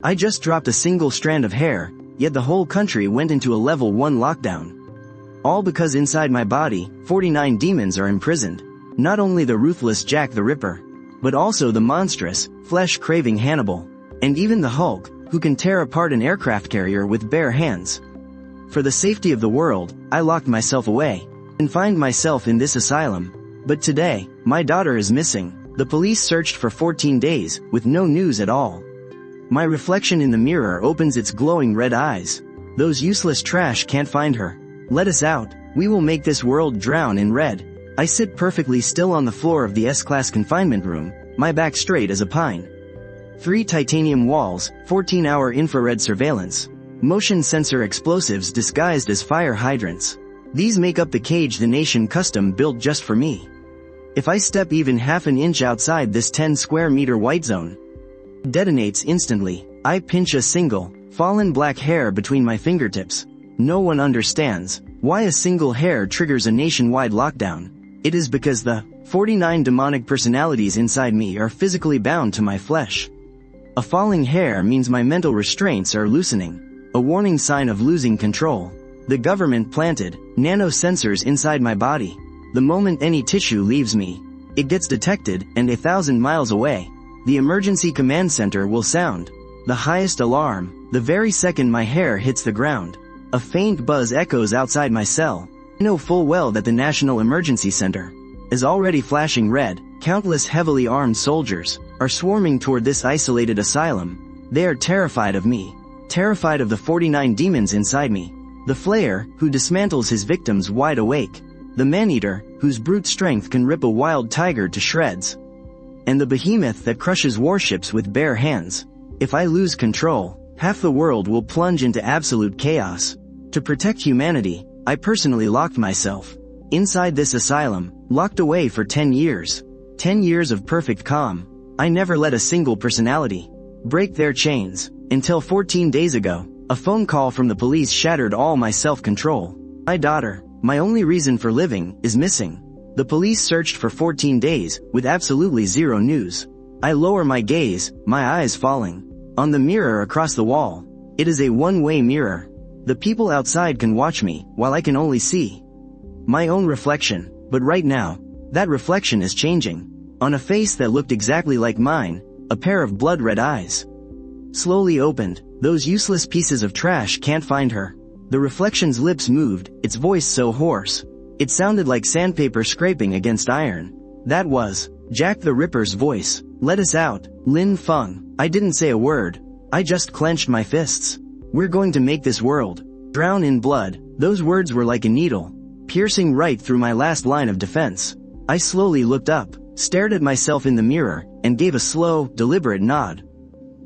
I just dropped a single strand of hair, yet the whole country went into a level 1 lockdown. All because inside my body, 49 demons are imprisoned. Not only the ruthless Jack the Ripper, but also the monstrous, flesh-craving Hannibal, and even the Hulk, who can tear apart an aircraft carrier with bare hands. For the safety of the world, I locked myself away, and find myself in this asylum. But today, my daughter is missing. The police searched for 14 days, with no news at all. My reflection in the mirror opens its glowing red eyes. Those useless trash can't find her. Let us out, we will make this world drown in red. I sit perfectly still on the floor of the S-class confinement room, my back straight as a pine. 3 titanium walls, 14-hour infrared surveillance, motion sensor explosives disguised as fire hydrants. These make up the cage the nation custom built just for me. If I step even half an inch outside this 10 square meter white zone, detonates instantly. I pinch a single, fallen black hair between my fingertips. No one understands why a single hair triggers a nationwide lockdown. It is because the 49 demonic personalities inside me are physically bound to my flesh. A falling hair means my mental restraints are loosening, a warning sign of losing control. The government planted nano-sensors inside my body. The moment any tissue leaves me, it gets detected, and 1,000 miles away, the emergency command center will sound the highest alarm the very second my hair hits the ground. A faint buzz echoes outside my cell. I know full well that the National Emergency Center is already flashing red. Countless heavily armed soldiers are swarming toward this isolated asylum. They are terrified of me, terrified of the 49 demons inside me. The flayer, who dismantles his victims wide awake. The man-eater, whose brute strength can rip a wild tiger to shreds. And the behemoth that crushes warships with bare hands. If I lose control, half the world will plunge into absolute chaos. To protect humanity, I personally locked myself inside this asylum, locked away for 10 years. 10 years of perfect calm. I never let a single personality break their chains, until 14 days ago, a phone call from the police shattered all my self-control. My daughter, my only reason for living, is missing. The police searched for 14 days, with absolutely zero news. I lower my gaze, my eyes falling on the mirror across the wall. It is a one-way mirror. The people outside can watch me, while I can only see my own reflection. But right now, that reflection is changing. On a face that looked exactly like mine, a pair of blood-red eyes slowly opened. Those useless pieces of trash can't find her. The reflection's lips moved, its voice so hoarse. It sounded like sandpaper scraping against iron. That was Jack the Ripper's voice. Let us out, Lin Feng. I didn't say a word. I just clenched my fists. We're going to make this world drown in blood. Those words were like a needle, piercing right through my last line of defense. I slowly looked up, stared at myself in the mirror, and gave a slow, deliberate nod.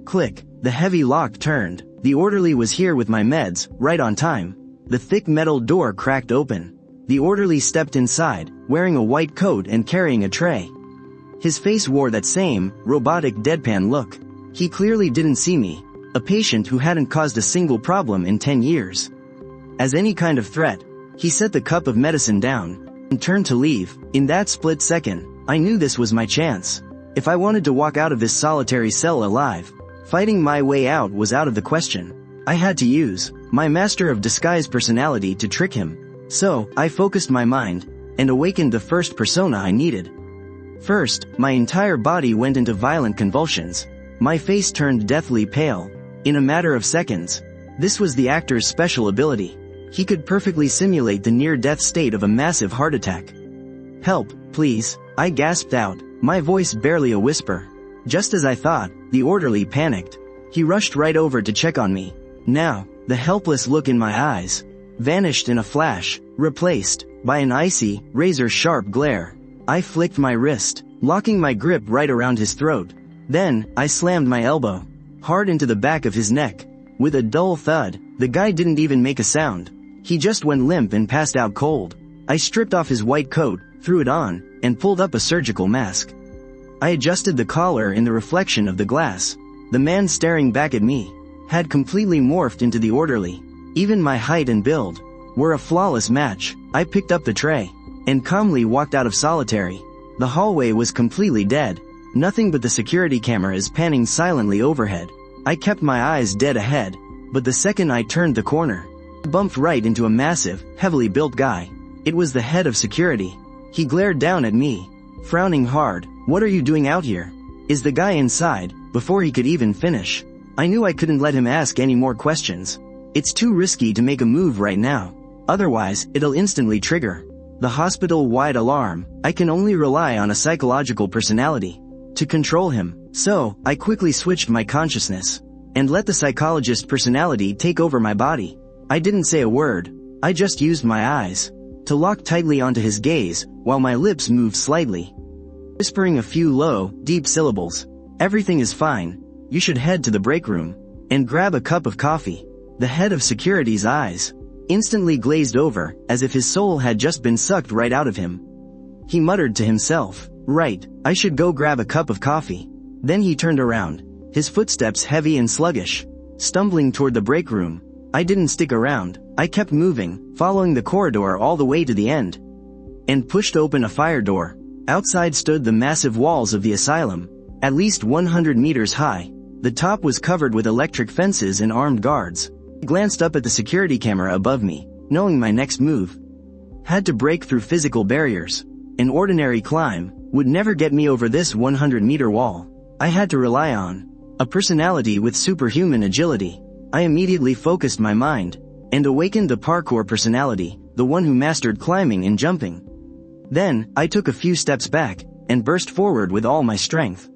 Click. The heavy lock turned. The orderly was here with my meds, right on time. The thick metal door cracked open. The orderly stepped inside, wearing a white coat and carrying a tray. His face wore that same, robotic deadpan look. He clearly didn't see me, a patient who hadn't caused a single problem in 10 years. As any kind of threat, he set the cup of medicine down and turned to leave. In that split second, I knew this was my chance. If I wanted to walk out of this solitary cell alive, fighting my way out was out of the question. I had to use my master of disguise personality to trick him. So, I focused my mind and awakened the first persona I needed. First, my entire body went into violent convulsions. My face turned deathly pale. In a matter of seconds. This was the actor's special ability. He could perfectly simulate the near-death state of a massive heart attack. Help, please, I gasped out, my voice barely a whisper. Just as I thought, the orderly panicked. He rushed right over to check on me. Now, the helpless look in my eyes vanished in a flash, replaced by an icy, razor-sharp glare. I flicked my wrist, locking my grip right around his throat. Then, I slammed my elbow hard into the back of his neck. With a dull thud, the guy didn't even make a sound. He just went limp and passed out cold. I stripped off his white coat, threw it on, and pulled up a surgical mask. I adjusted the collar in the reflection of the glass. The man staring back at me had completely morphed into the orderly. Even my height and build were a flawless match. I picked up the tray and calmly walked out of solitary. The hallway was completely dead. Nothing but the security cameras panning silently overhead. I kept my eyes dead ahead, but the second I turned the corner, I bumped right into a massive, heavily built guy. It was the head of security. He glared down at me, frowning hard. "What are you doing out here? Is the guy inside?" Before he could even finish, I knew I couldn't let him ask any more questions. It's too risky to make a move right now. Otherwise, it'll instantly trigger the hospital-wide alarm. I can only rely on a psychological personality to control him. So, I quickly switched my consciousness and let the psychologist personality take over my body. I didn't say a word. I just used my eyes to lock tightly onto his gaze while my lips moved slightly, whispering a few low, deep syllables. "Everything is fine. You should head to the break room and grab a cup of coffee." The head of security's eyes instantly glazed over, as if his soul had just been sucked right out of him. He muttered to himself, "Right, I should go grab a cup of coffee." Then he turned around, his footsteps heavy and sluggish, stumbling toward the break room. I didn't stick around. I kept moving, following the corridor all the way to the end, and pushed open a fire door. Outside stood the massive walls of the asylum, at least 100 meters high. The top was covered with electric fences and armed guards. I glanced up at the security camera above me, knowing my next move had to break through physical barriers. An ordinary climb would never get me over this 100-meter wall. I had to rely on a personality with superhuman agility. I immediately focused my mind and awakened the parkour personality, the one who mastered climbing and jumping. Then, I took a few steps back and burst forward with all my strength,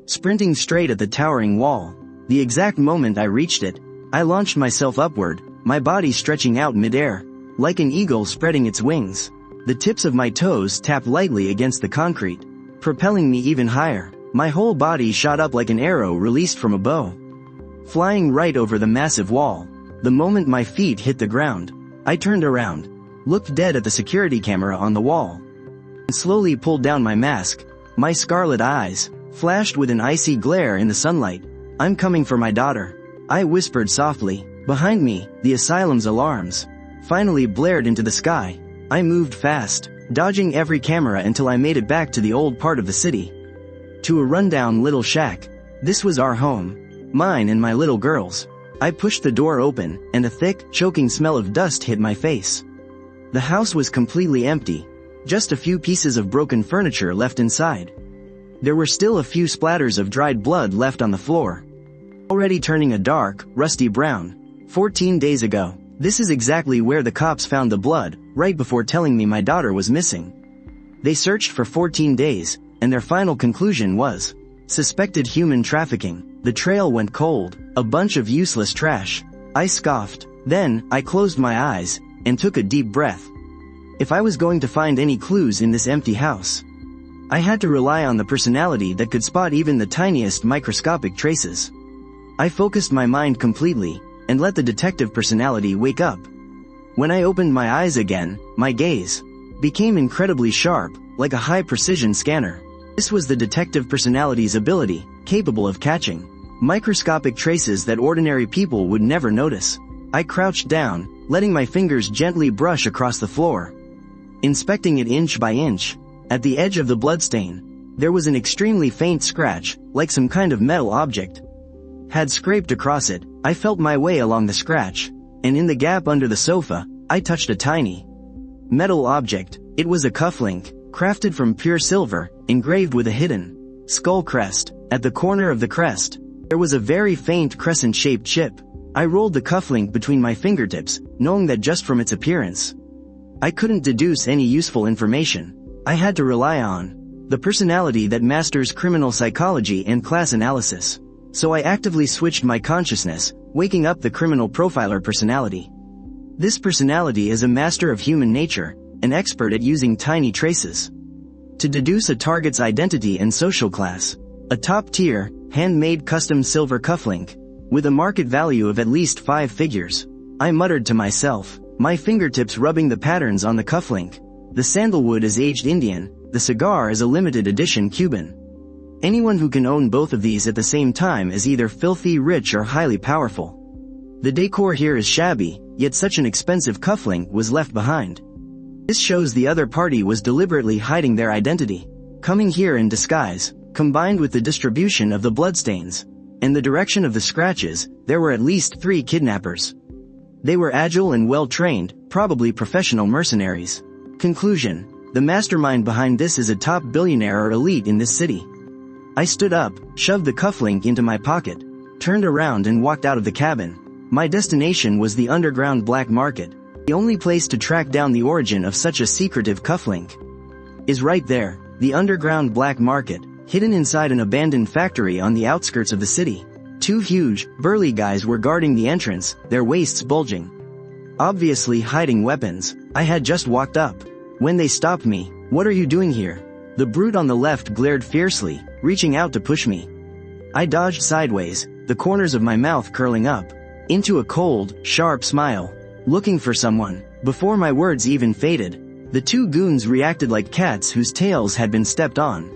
sprinting straight at the towering wall. The exact moment I reached it, I launched myself upward, my body stretching out midair, like an eagle spreading its wings. The tips of my toes tapped lightly against the concrete, propelling me even higher. My whole body shot up like an arrow released from a bow, flying right over the massive wall. The moment my feet hit the ground, I turned around, looked dead at the security camera on the wall, and slowly pulled down my mask. My scarlet eyes flashed with an icy glare in the sunlight. "I'm coming for my daughter," I whispered softly. Behind me, the asylum's alarms finally blared into the sky. I moved fast, dodging every camera until I made it back to the old part of the city, to a rundown little shack. This was our home, mine and my little girl's. I pushed the door open, and a thick, choking smell of dust hit my face. The house was completely empty, just a few pieces of broken furniture left inside. There were still a few splatters of dried blood left on the floor, already turning a dark, rusty brown. 14 days ago. This is exactly where the cops found the blood, right before telling me my daughter was missing. They searched for 14 days, and their final conclusion was suspected human trafficking. The trail went cold, a bunch of useless trash. I scoffed. Then, I closed my eyes, and took a deep breath. If I was going to find any clues in this empty house, I had to rely on the personality that could spot even the tiniest microscopic traces. I focused my mind completely, and let the detective personality wake up. When I opened my eyes again, my gaze became incredibly sharp, like a high-precision scanner. This was the detective personality's ability, capable of catching microscopic traces that ordinary people would never notice. I crouched down, letting my fingers gently brush across the floor, inspecting it inch by inch. At the edge of the bloodstain, there was an extremely faint scratch, like some kind of metal object had scraped across it. I felt my way along the scratch, and in the gap under the sofa, I touched a tiny metal object. It was a cufflink, crafted from pure silver, engraved with a hidden skull crest. At the corner of the crest, there was a very faint crescent-shaped chip. I rolled the cufflink between my fingertips, knowing that just from its appearance, I couldn't deduce any useful information. I had to rely on the personality that masters criminal psychology and class analysis. So I actively switched my consciousness, waking up the criminal profiler personality. This personality is a master of human nature, an expert at using tiny traces to deduce a target's identity and social class. A top-tier, handmade custom silver cufflink, with a market value of at least 5 figures. I muttered to myself, my fingertips rubbing the patterns on the cufflink. The sandalwood is aged Indian, the cigar is a limited edition Cuban. Anyone who can own both of these at the same time is either filthy rich or highly powerful. The decor here is shabby, yet such an expensive cufflink was left behind. This shows the other party was deliberately hiding their identity, coming here in disguise, combined with the distribution of the bloodstains and the direction of the scratches, there were at least 3 kidnappers. They were agile and well-trained, probably professional mercenaries. Conclusion: the mastermind behind this is a top billionaire or elite in this city. I stood up, shoved the cufflink into my pocket, turned around and walked out of the cabin. My destination was the underground black market. The only place to track down the origin of such a secretive cufflink is right there, the underground black market, hidden inside an abandoned factory on the outskirts of the city. 2 huge, burly guys were guarding the entrance, their waists bulging, obviously hiding weapons. I had just walked up when they stopped me. "What are you doing here?" The brute on the left glared fiercely, reaching out to push me. I dodged sideways, the corners of my mouth curling up into a cold, sharp smile. "Looking for someone." Before my words even faded, the 2 goons reacted like cats whose tails had been stepped on.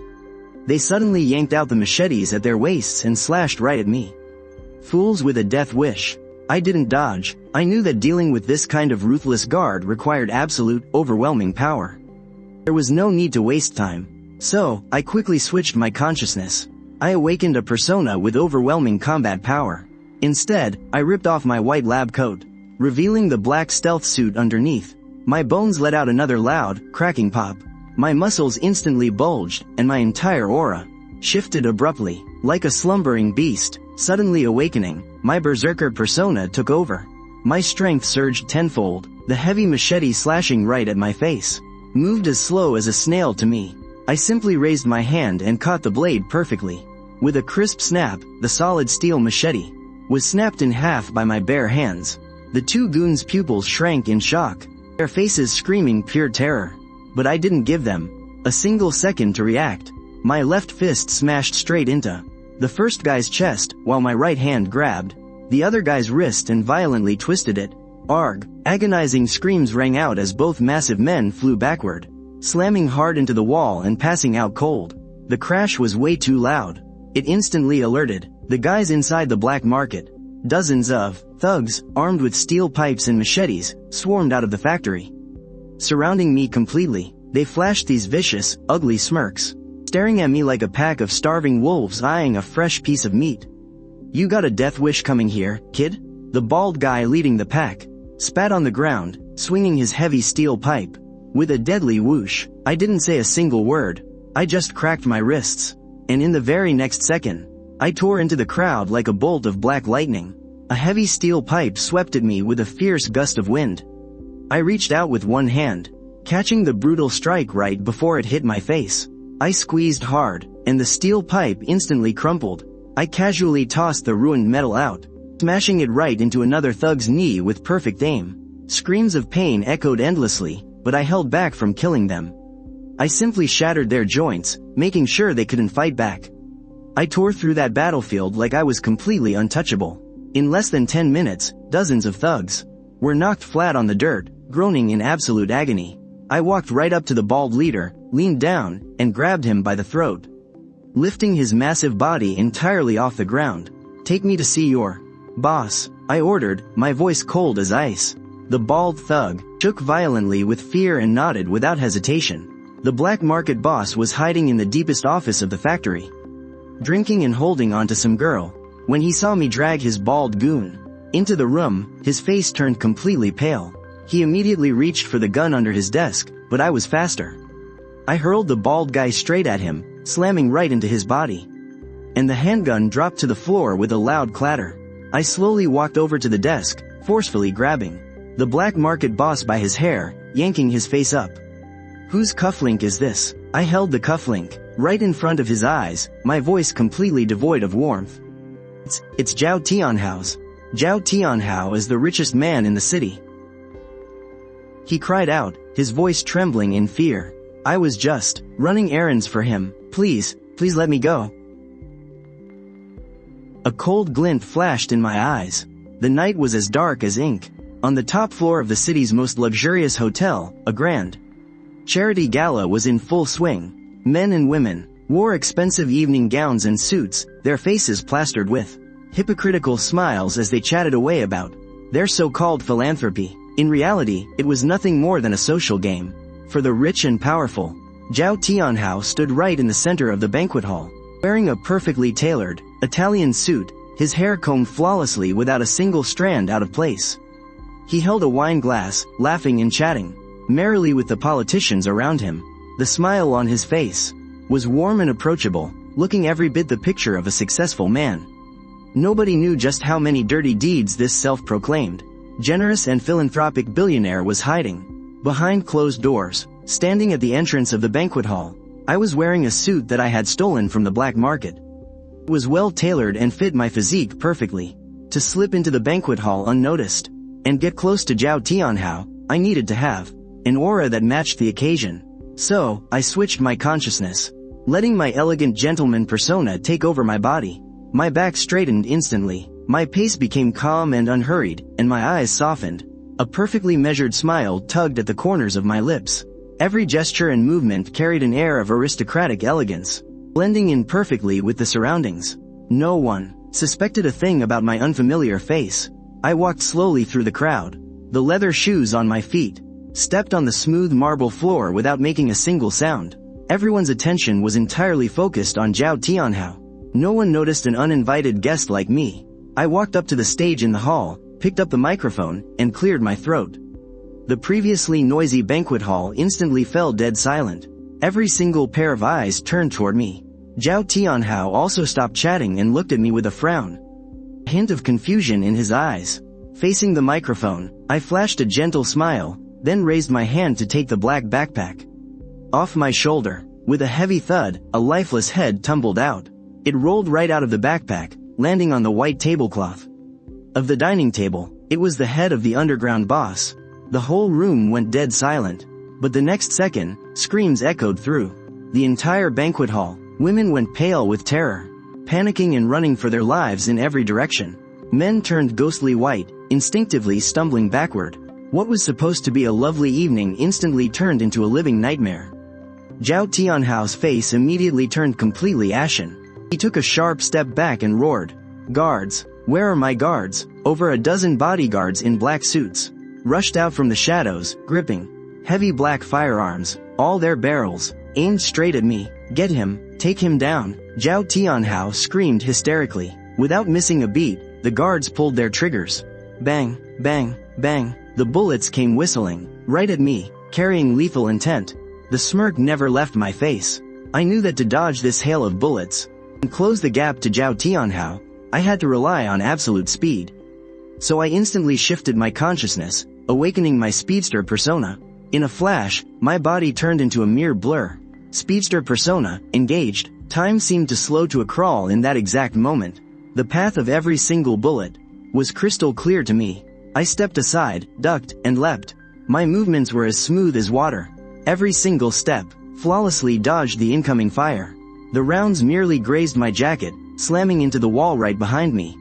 They suddenly yanked out the machetes at their waists and slashed right at me. Fools with a death wish. I didn't dodge. I knew that dealing with this kind of ruthless guard required absolute, overwhelming power. There was no need to waste time. So, I quickly switched my consciousness. I awakened a persona with overwhelming combat power. Instead, I ripped off my white lab coat, revealing the black stealth suit underneath. My bones let out another loud, cracking pop. My muscles instantly bulged, and my entire aura shifted abruptly. Like a slumbering beast, suddenly awakening, my berserker persona took over. My strength surged tenfold, the heavy machete slashing right at my face moved as slow as a snail to me. I simply raised my hand and caught the blade perfectly. With a crisp snap, the solid steel machete was snapped in half by my bare hands. The 2 goons' pupils shrank in shock, their faces screaming pure terror. But I didn't give them a single second to react. My left fist smashed straight into the first guy's chest, while my right hand grabbed the other guy's wrist and violently twisted it. Arg! Agonizing screams rang out as both massive men flew backward, slamming hard into the wall and passing out cold. The crash was way too loud. It instantly alerted the guys inside the black market. Dozens of thugs, armed with steel pipes and machetes, swarmed out of the factory, surrounding me completely. They flashed these vicious, ugly smirks, staring at me like a pack of starving wolves eyeing a fresh piece of meat. "You got a death wish coming here, kid?" The bald guy leading the pack spat on the ground, swinging his heavy steel pipe with a deadly whoosh. I didn't say a single word. I just cracked my wrists, and in the very next second, I tore into the crowd like a bolt of black lightning. A heavy steel pipe swept at me with a fierce gust of wind. I reached out with one hand, catching the brutal strike right before it hit my face. I squeezed hard, and the steel pipe instantly crumpled. I casually tossed the ruined metal out, smashing it right into another thug's knee with perfect aim. Screams of pain echoed endlessly, but I held back from killing them. I simply shattered their joints, making sure they couldn't fight back. I tore through that battlefield like I was completely untouchable. In less than 10 minutes, dozens of thugs were knocked flat on the dirt, groaning in absolute agony. I walked right up to the bald leader, leaned down, and grabbed him by the throat, lifting his massive body entirely off the ground. "Take me to see your boss," I ordered, my voice cold as ice. The bald thug shook violently with fear and nodded without hesitation. The black market boss was hiding in the deepest office of the factory, drinking and holding on to some girl. When he saw me drag his bald goon into the room, his face turned completely pale. He immediately reached for the gun under his desk, but I was faster. I hurled the bald guy straight at him, slamming right into his body, and the handgun dropped to the floor with a loud clatter. I slowly walked over to the desk, forcefully grabbing the black market boss by his hair, yanking his face up. "Whose cufflink is this?" I held the cufflink right in front of his eyes, my voice completely devoid of warmth. It's Zhao Tianhao's. Zhao Tianhao is the richest man in the city," he cried out, his voice trembling in fear. "I was just running errands for him. Please let me go." A cold glint flashed in my eyes. The night was as dark as ink. On the top floor of the city's most luxurious hotel, a grand charity gala was in full swing. Men and women wore expensive evening gowns and suits, their faces plastered with hypocritical smiles as they chatted away about their so-called philanthropy. In reality, it was nothing more than a social game for the rich and powerful. Zhao Tianhao stood right in the center of the banquet hall, wearing a perfectly tailored Italian suit, his hair combed flawlessly without a single strand out of place. He held a wine glass, laughing and chatting merrily with the politicians around him. The smile on his face was warm and approachable, looking every bit the picture of a successful man. Nobody knew just how many dirty deeds this self-proclaimed generous and philanthropic billionaire was hiding behind closed doors. Standing at the entrance of the banquet hall, I was wearing a suit that I had stolen from the black market. It was well tailored and fit my physique perfectly. To slip into the banquet hall unnoticed and get close to Zhao Tianhao, I needed to have an aura that matched the occasion. So, I switched my consciousness, letting my elegant gentleman persona take over my body. My back straightened instantly, my pace became calm and unhurried, and my eyes softened. A perfectly measured smile tugged at the corners of my lips. Every gesture and movement carried an air of aristocratic elegance, blending in perfectly with the surroundings. No one suspected a thing about my unfamiliar face. I walked slowly through the crowd, the leather shoes on my feet, stepped on the smooth marble floor without making a single sound. Everyone's attention was entirely focused on Zhao Tianhao. No one noticed an uninvited guest like me. I walked up to the stage in the hall, picked up the microphone, and cleared my throat. The previously noisy banquet hall instantly fell dead silent. Every single pair of eyes turned toward me. Zhao Tianhao also stopped chatting and looked at me with a frown, a hint of confusion in his eyes. Facing the microphone, I flashed a gentle smile, then raised my hand to take the black backpack off my shoulder. With a heavy thud, a lifeless head tumbled out. It rolled right out of the backpack, landing on the white tablecloth of the dining table. It was the head of the underground boss. The whole room went dead silent, but the next second, screams echoed through the entire banquet hall. Women went pale with terror, panicking and running for their lives in every direction. Men turned ghostly white, instinctively stumbling backward. What was supposed to be a lovely evening instantly turned into a living nightmare. Zhao Tianhao's face immediately turned completely ashen. He took a sharp step back and roared, "Guards! Where are my guards?" Over a dozen bodyguards in black suits rushed out from the shadows, gripping heavy black firearms, all their barrels aimed straight at me. "Get him! Take him down!" Zhao Tianhao screamed hysterically. Without missing a beat, the guards pulled their triggers. Bang, bang, bang. The bullets came whistling right at me, carrying lethal intent. The smirk never left my face. I knew that to dodge this hail of bullets and close the gap to Zhao Tianhao, I had to rely on absolute speed. So I instantly shifted my consciousness, awakening my speedster persona. In a flash, my body turned into a mere blur. Speedster persona, engaged. Time seemed to slow to a crawl in that exact moment. The path of every single bullet was crystal clear to me. I stepped aside, ducked, and leapt. My movements were as smooth as water. Every single step flawlessly dodged the incoming fire. The rounds merely grazed my jacket, slamming into the wall right behind me,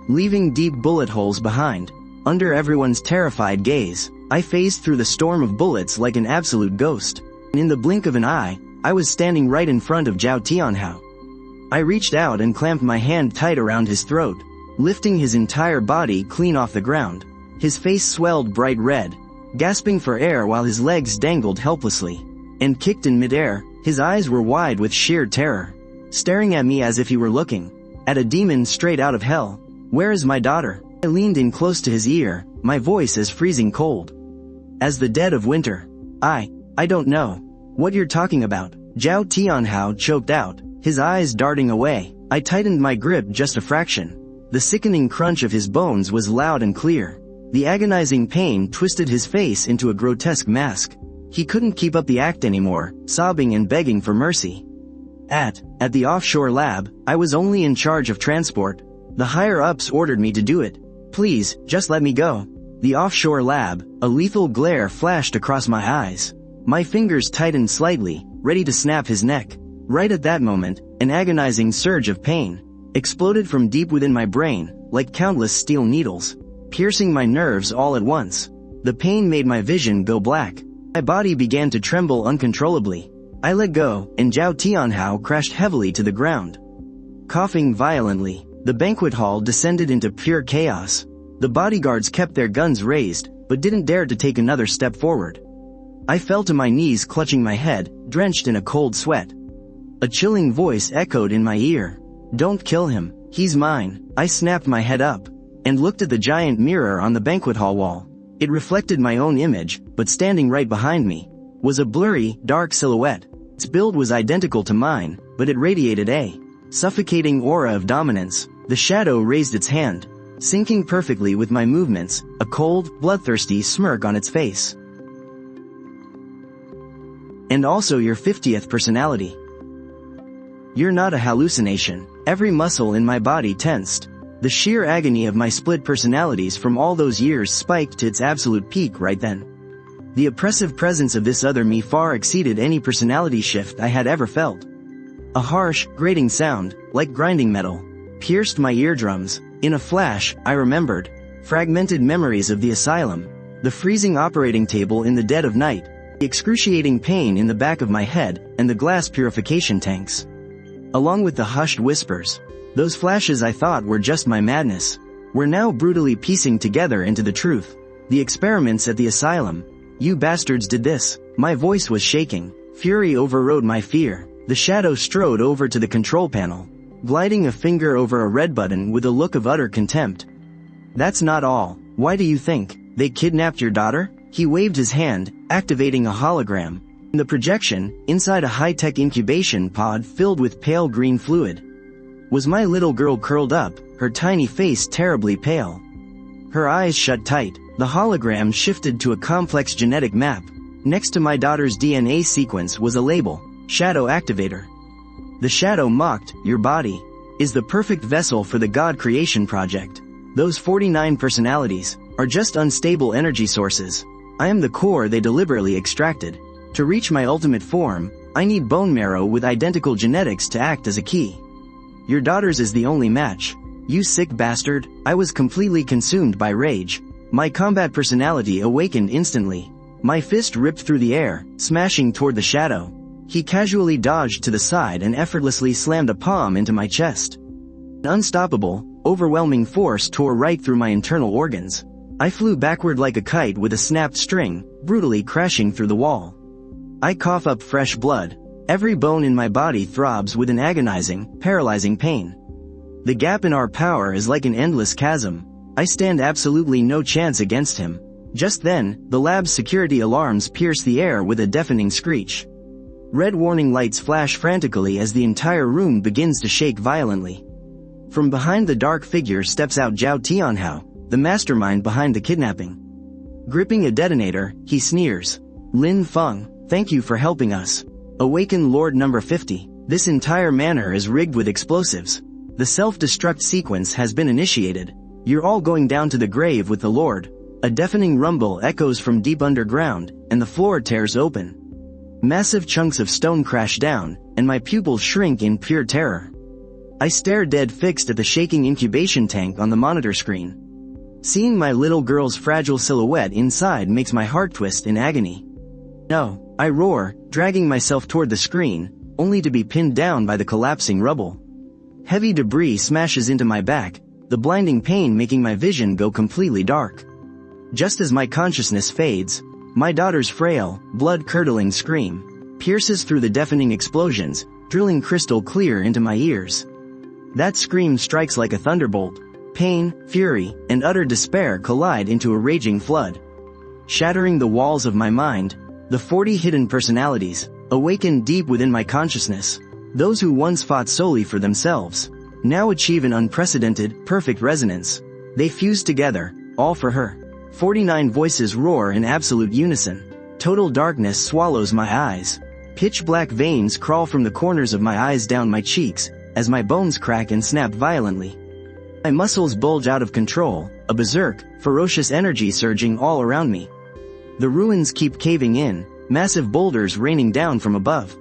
leaving deep bullet holes behind. Under everyone's terrified gaze, I phased through the storm of bullets like an absolute ghost. In the blink of an eye, I was standing right in front of Zhao Tianhao. I reached out and clamped my hand tight around his throat, lifting his entire body clean off the ground. His face swelled bright red, gasping for air while his legs dangled helplessly and kicked in midair. His eyes were wide with sheer terror, staring at me as if he were looking at a demon straight out of hell. "Where is my daughter?" I leaned in close to his ear, my voice as freezing cold as the dead of winter. I don't know what you're talking about," Zhao Tianhao choked out, his eyes darting away. I tightened my grip just a fraction. The sickening crunch of his bones was loud and clear. The agonizing pain twisted his face into a grotesque mask. He couldn't keep up the act anymore, sobbing and begging for mercy. At the offshore lab, I was only in charge of transport. The higher-ups ordered me to do it. "Please, just let me go." The offshore lab, a lethal glare flashed across my eyes. My fingers tightened slightly, ready to snap his neck. Right at that moment, an agonizing surge of pain exploded from deep within my brain, like countless steel needles, piercing my nerves all at once. The pain made my vision go black. My body began to tremble uncontrollably. I let go, and Zhao Tianhao crashed heavily to the ground, coughing violently. The banquet hall descended into pure chaos. The bodyguards kept their guns raised, but didn't dare to take another step forward. I fell to my knees, clutching my head, drenched in a cold sweat. A chilling voice echoed in my ear. "Don't kill him. He's mine. I snapped my head up and looked at the giant mirror on the banquet hall wall. It reflected my own image, but standing right behind me was a blurry, dark silhouette. Its build was identical to mine, but it radiated a suffocating aura of dominance. The shadow raised its hand, syncing perfectly with my movements, a cold, bloodthirsty smirk on its face. And also your 50th personality. You're not a hallucination. Every muscle in my body tensed. The sheer agony of my split personalities from all those years spiked to its absolute peak right then. The oppressive presence of this other me far exceeded any personality shift I had ever felt. A harsh, grating sound, like grinding metal, pierced my eardrums. In a flash, I remembered fragmented memories of the asylum, the freezing operating table in the dead of night, the excruciating pain in the back of my head, and the glass purification tanks. Along with the hushed whispers, those flashes I thought were just my madness were now brutally piecing together into the truth. The experiments at the asylum. You bastards did this. My voice was shaking. Fury overrode my fear. The shadow strode over to the control panel, gliding a finger over a red button with a look of utter contempt. That's not all. Why do you think they kidnapped your daughter? He waved his hand, activating a hologram. In the projection, inside a high-tech incubation pod filled with pale green fluid, was my little girl curled up, her tiny face terribly pale. Her eyes shut tight. The hologram shifted to a complex genetic map. Next to my daughter's DNA sequence was a label, Shadow Activator. The shadow mocked, your body is the perfect vessel for the God Creation Project. Those 49 personalities are just unstable energy sources. I am the core they deliberately extracted. To reach my ultimate form, I need bone marrow with identical genetics to act as a key. Your daughter's is the only match. You sick bastard. I was completely consumed by rage. My combat personality awakened instantly. My fist ripped through the air, smashing toward the shadow. He casually dodged to the side and effortlessly slammed a palm into my chest. An unstoppable, overwhelming force tore right through my internal organs. I flew backward like a kite with a snapped string, brutally crashing through the wall. I cough up fresh blood. Every bone in my body throbs with an agonizing, paralyzing pain. The gap in our power is like an endless chasm. I stand absolutely no chance against him. Just then, the lab's security alarms pierce the air with a deafening screech. Red warning lights flash frantically as the entire room begins to shake violently. From behind the dark figure steps out Zhao Tianhao, the mastermind behind the kidnapping. Gripping a detonator, he sneers. Lin Feng, thank you for helping us. Awaken Lord number 50. This entire manor is rigged with explosives. The self-destruct sequence has been initiated. You're all going down to the grave with the Lord. A deafening rumble echoes from deep underground, and the floor tears open. Massive chunks of stone crash down, and my pupils shrink in pure terror. I stare dead fixed at the shaking incubation tank on the monitor screen. Seeing my little girl's fragile silhouette inside makes my heart twist in agony. No, I roar, dragging myself toward the screen, only to be pinned down by the collapsing rubble. Heavy debris smashes into my back, the blinding pain making my vision go completely dark. Just as my consciousness fades, my daughter's frail, blood-curdling scream pierces through the deafening explosions, drilling crystal clear into my ears. That scream strikes like a thunderbolt. Pain, fury, and utter despair collide into a raging flood. Shattering the walls of my mind, the 40 hidden personalities awaken deep within my consciousness. Those who once fought solely for themselves now achieve an unprecedented, perfect resonance. They fuse together, all for her. 49 voices roar in absolute unison. Total darkness swallows my eyes. Pitch black veins crawl from the corners of my eyes down my cheeks, as my bones crack and snap violently. My muscles bulge out of control, a berserk, ferocious energy surging all around me. The ruins keep caving in, massive boulders raining down from above.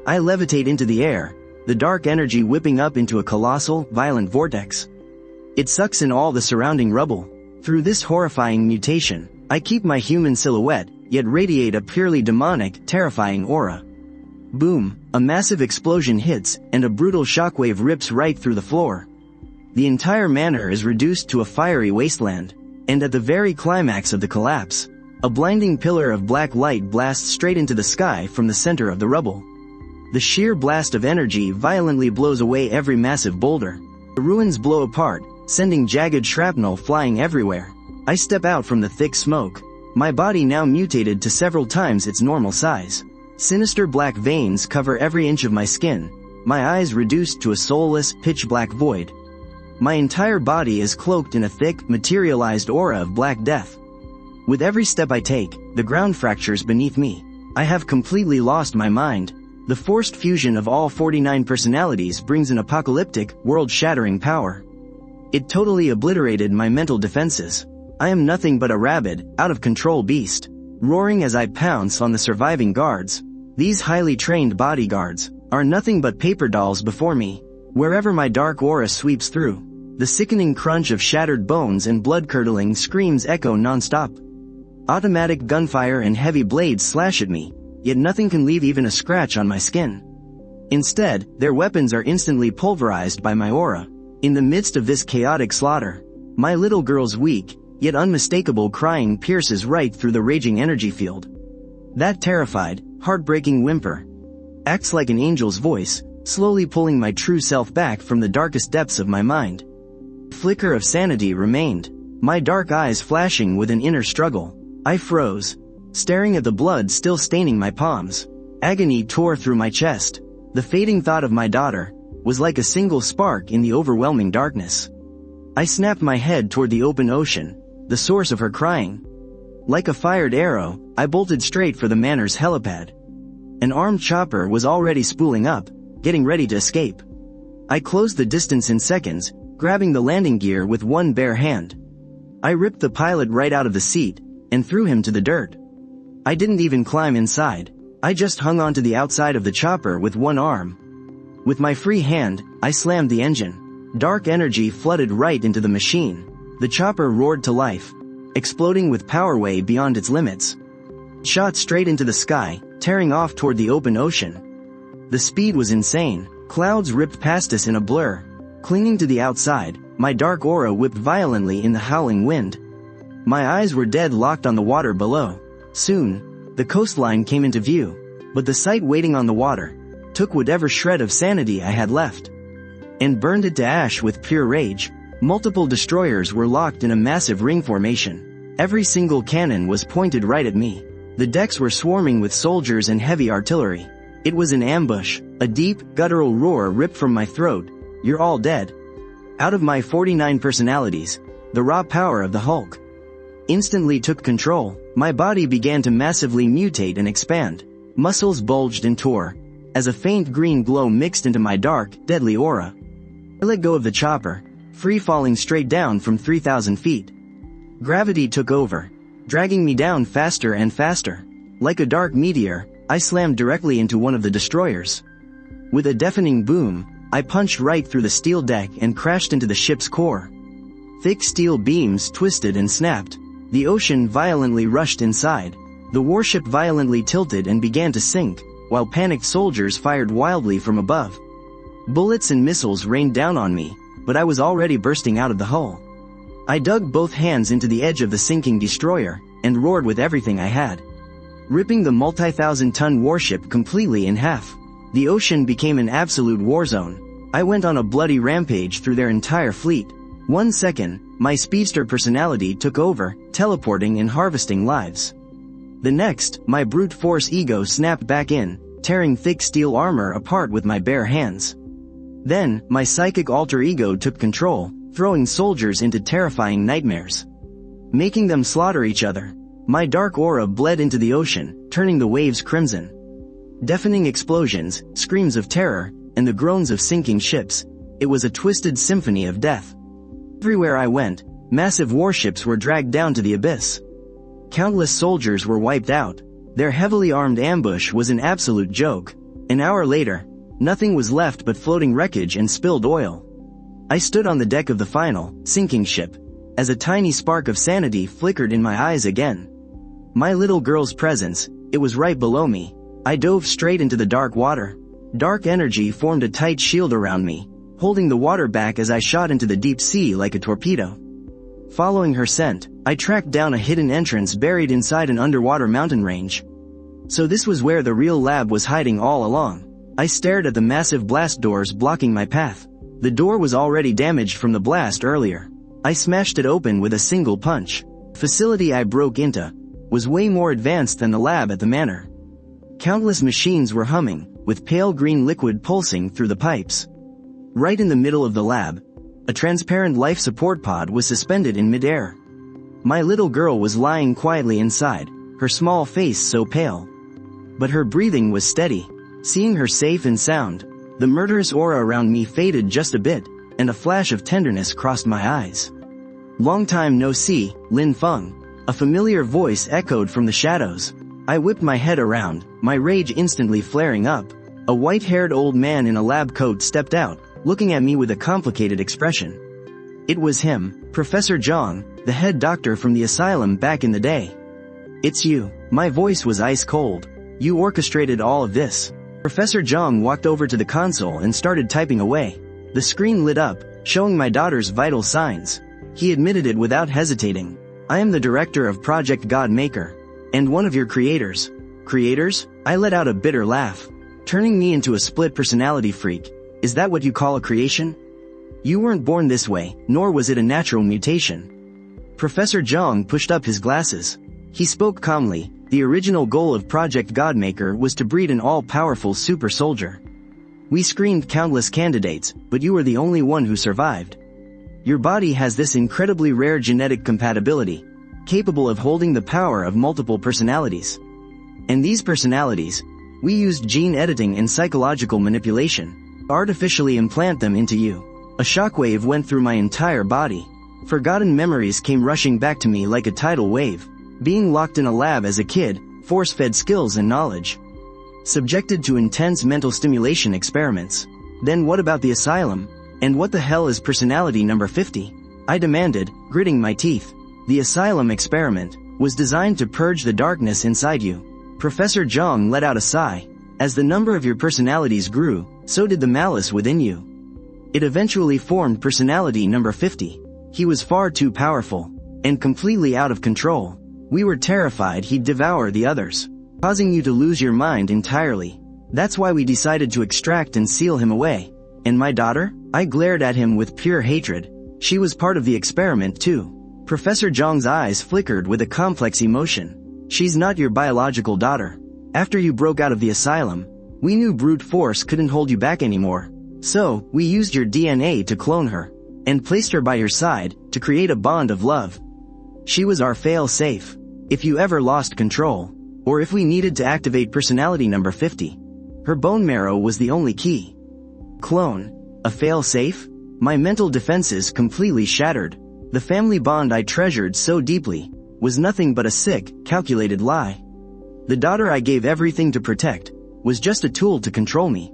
I levitate into the air, the dark energy whipping up into a colossal, violent vortex. It sucks in all the surrounding rubble. Through this horrifying mutation, I keep my human silhouette, yet radiate a purely demonic, terrifying aura. Boom, a massive explosion hits, and a brutal shockwave rips right through the floor. The entire manor is reduced to a fiery wasteland, and at the very climax of the collapse, a blinding pillar of black light blasts straight into the sky from the center of the rubble. The sheer blast of energy violently blows away every massive boulder. The ruins blow apart, sending jagged shrapnel flying everywhere. I step out from the thick smoke. My body now mutated to several times its normal size. Sinister black veins cover every inch of my skin, my eyes reduced to a soulless, pitch-black void. My entire body is cloaked in a thick, materialized aura of black death. With every step I take, the ground fractures beneath me. I have completely lost my mind. The forced fusion of all 49 personalities brings an apocalyptic, world-shattering power. It totally obliterated my mental defenses. I am nothing but a rabid, out-of-control beast, roaring as I pounce on the surviving guards. These highly trained bodyguards are nothing but paper dolls before me. Wherever my dark aura sweeps through, the sickening crunch of shattered bones and blood-curdling screams echo non-stop. Automatic gunfire and heavy blades slash at me, yet nothing can leave even a scratch on my skin. Instead, their weapons are instantly pulverized by my aura. In the midst of this chaotic slaughter, my little girl's weak, yet unmistakable crying pierces right through the raging energy field. That terrified, heartbreaking whimper acts like an angel's voice, slowly pulling my true self back from the darkest depths of my mind. Flicker of sanity remained, my dark eyes flashing with an inner struggle. I froze, staring at the blood still staining my palms. Agony tore through my chest. The fading thought of my daughter was like a single spark in the overwhelming darkness. I snapped my head toward the open ocean, the source of her crying. Like a fired arrow, I bolted straight for the manor's helipad. An armed chopper was already spooling up, getting ready to escape. I closed the distance in seconds, grabbing the landing gear with one bare hand. I ripped the pilot right out of the seat and threw him to the dirt. I didn't even climb inside. I just hung onto the outside of the chopper with one arm. With my free hand, I slammed the engine. Dark energy flooded right into the machine. The chopper roared to life, exploding with power way beyond its limits. It shot straight into the sky, tearing off toward the open ocean. The speed was insane. Clouds ripped past us in a blur. Clinging to the outside, my dark aura whipped violently in the howling wind. My eyes were dead locked on the water below. Soon, the coastline came into view, but the sight waiting on the water took whatever shred of sanity I had left and burned it to ash with pure rage. Multiple destroyers were locked in a massive ring formation. Every single cannon was pointed right at me. The decks were swarming with soldiers and heavy artillery. It was an ambush. A deep, guttural roar ripped from my throat. You're all dead. Out of my 49 personalities, the raw power of the Hulk instantly took control. My body began to massively mutate and expand. Muscles bulged and tore, as a faint green glow mixed into my dark, deadly aura. I let go of the chopper, free falling straight down from 3,000 feet. Gravity took over, dragging me down faster and faster. Like a dark meteor, I slammed directly into one of the destroyers. With a deafening boom, I punched right through the steel deck and crashed into the ship's core. Thick steel beams twisted and snapped. The ocean violently rushed inside. The warship violently tilted and began to sink, while panicked soldiers fired wildly from above. Bullets and missiles rained down on me, but I was already bursting out of the hull. I dug both hands into the edge of the sinking destroyer, and roared with everything I had, ripping the multi-thousand-ton warship completely in half. The ocean became an absolute war zone. I went on a bloody rampage through their entire fleet. 1 second, my speedster personality took over, teleporting and harvesting lives. The next, my brute force ego snapped back in, tearing thick steel armor apart with my bare hands. Then, my psychic alter ego took control, throwing soldiers into terrifying nightmares, making them slaughter each other. My dark aura bled into the ocean, turning the waves crimson. Deafening explosions, screams of terror, and the groans of sinking ships. It was a twisted symphony of death. Everywhere I went, massive warships were dragged down to the abyss. Countless soldiers were wiped out. Their heavily armed ambush was an absolute joke. An hour later, nothing was left but floating wreckage and spilled oil. I stood on the deck of the final, sinking ship, as a tiny spark of sanity flickered in my eyes again. My little girl's presence, it was right below me. I dove straight into the dark water. Dark energy formed a tight shield around me, holding the water back as I shot into the deep sea like a torpedo. Following her scent, I tracked down a hidden entrance buried inside an underwater mountain range. So this was where the real lab was hiding all along. I stared at the massive blast doors blocking my path. The door was already damaged from the blast earlier. I smashed it open with a single punch. The facility I broke into was way more advanced than the lab at the manor. Countless machines were humming, with pale green liquid pulsing through the pipes. Right in the middle of the lab, a transparent life support pod was suspended in midair. My little girl was lying quietly inside, her small face so pale. But her breathing was steady. Seeing her safe and sound, the murderous aura around me faded just a bit, and a flash of tenderness crossed my eyes. "Long time no see, Lin Feng," a familiar voice echoed from the shadows. I whipped my head around, my rage instantly flaring up. A white-haired old man in a lab coat stepped out, looking at me with a complicated expression. It was him, Professor Zhang, the head doctor from the asylum back in the day. "It's you." My voice was ice cold. "You orchestrated all of this." Professor Zhang walked over to the console and started typing away. The screen lit up, showing my daughter's vital signs. He admitted it without hesitating. "I am the director of Project God Maker. And one of your creators." "Creators?" I let out a bitter laugh. "Turning me into a split personality freak. Is that what you call a creation? You weren't born this way, nor was it a natural mutation." Professor Zhang pushed up his glasses. He spoke calmly. The original goal of Project Godmaker was to breed an all-powerful super soldier. We screened countless candidates, but you were the only one who survived. Your body has this incredibly rare genetic compatibility, capable of holding the power of multiple personalities. And these personalities, we used gene editing and psychological manipulation, to artificially implant them into you. A shockwave went through my entire body. Forgotten memories came rushing back to me like a tidal wave. Being locked in a lab as a kid, force-fed skills and knowledge. Subjected to intense mental stimulation experiments. Then what about the asylum? And what the hell is personality number 50? I demanded, gritting my teeth. The asylum experiment was designed to purge the darkness inside you. Professor Zhang let out a sigh. As the number of your personalities grew, so did the malice within you. It eventually formed personality number 50. He was far too powerful, and completely out of control. We were terrified he'd devour the others, causing you to lose your mind entirely. That's why we decided to extract and seal him away. And my daughter? I glared at him with pure hatred. She was part of the experiment too. Professor Zhang's eyes flickered with a complex emotion. She's not your biological daughter. After you broke out of the asylum, we knew brute force couldn't hold you back anymore. So, we used your DNA to clone her, and placed her by your side, to create a bond of love. She was our fail-safe. If you ever lost control, or if we needed to activate personality number 50, her bone marrow was the only key. Clone? A fail-safe? My mental defenses completely shattered. The family bond I treasured so deeply was nothing but a sick, calculated lie. The daughter I gave everything to protect was just a tool to control me.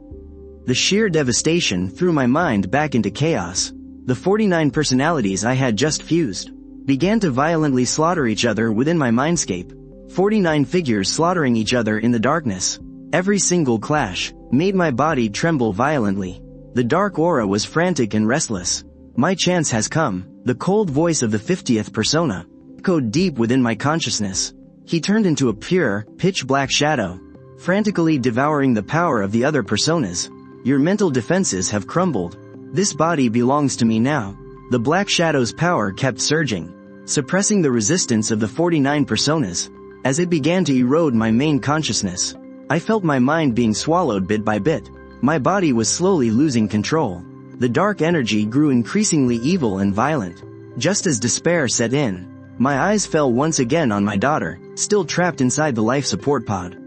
The sheer devastation threw my mind back into chaos. The 49 personalities I had just fused began to violently slaughter each other within my mindscape. 49 figures slaughtering each other in the darkness. Every single clash made my body tremble violently. The dark aura was frantic and restless. My chance has come. The cold voice of the 50th persona echoed deep within my consciousness. He turned into a pure, pitch-black shadow, frantically devouring the power of the other personas. Your mental defenses have crumbled. This body belongs to me now. The black shadow's power kept surging, suppressing the resistance of the 49 personas. As it began to erode my main consciousness, I felt my mind being swallowed bit by bit. My body was slowly losing control. The dark energy grew increasingly evil and violent. Just as despair set in, my eyes fell once again on my daughter, still trapped inside the life support pod.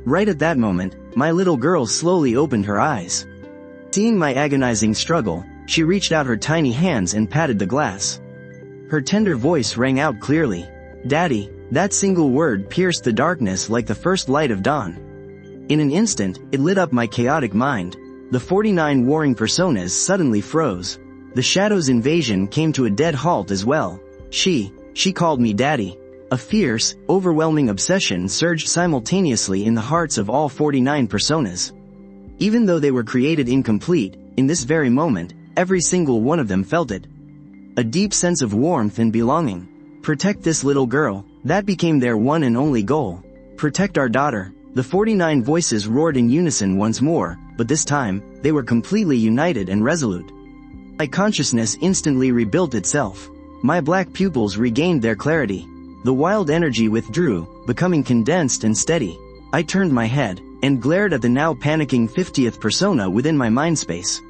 Right at that moment, my little girl slowly opened her eyes. Seeing my agonizing struggle, she reached out her tiny hands and patted the glass. Her tender voice rang out clearly. "Daddy." That single word pierced the darkness like the first light of dawn. In an instant, it lit up my chaotic mind. The 49 warring personas suddenly froze. The shadow's invasion came to a dead halt as well. She called me Daddy. A fierce, overwhelming obsession surged simultaneously in the hearts of all 49 personas. Even though they were created incomplete, in this very moment, every single one of them felt it. A deep sense of warmth and belonging. Protect this little girl. That became their one and only goal. Protect our daughter. The 49 voices roared in unison once more, but this time, they were completely united and resolute. My consciousness instantly rebuilt itself. My black pupils regained their clarity. The wild energy withdrew, becoming condensed and steady. I turned my head, and glared at the now panicking 50th persona within my mind space.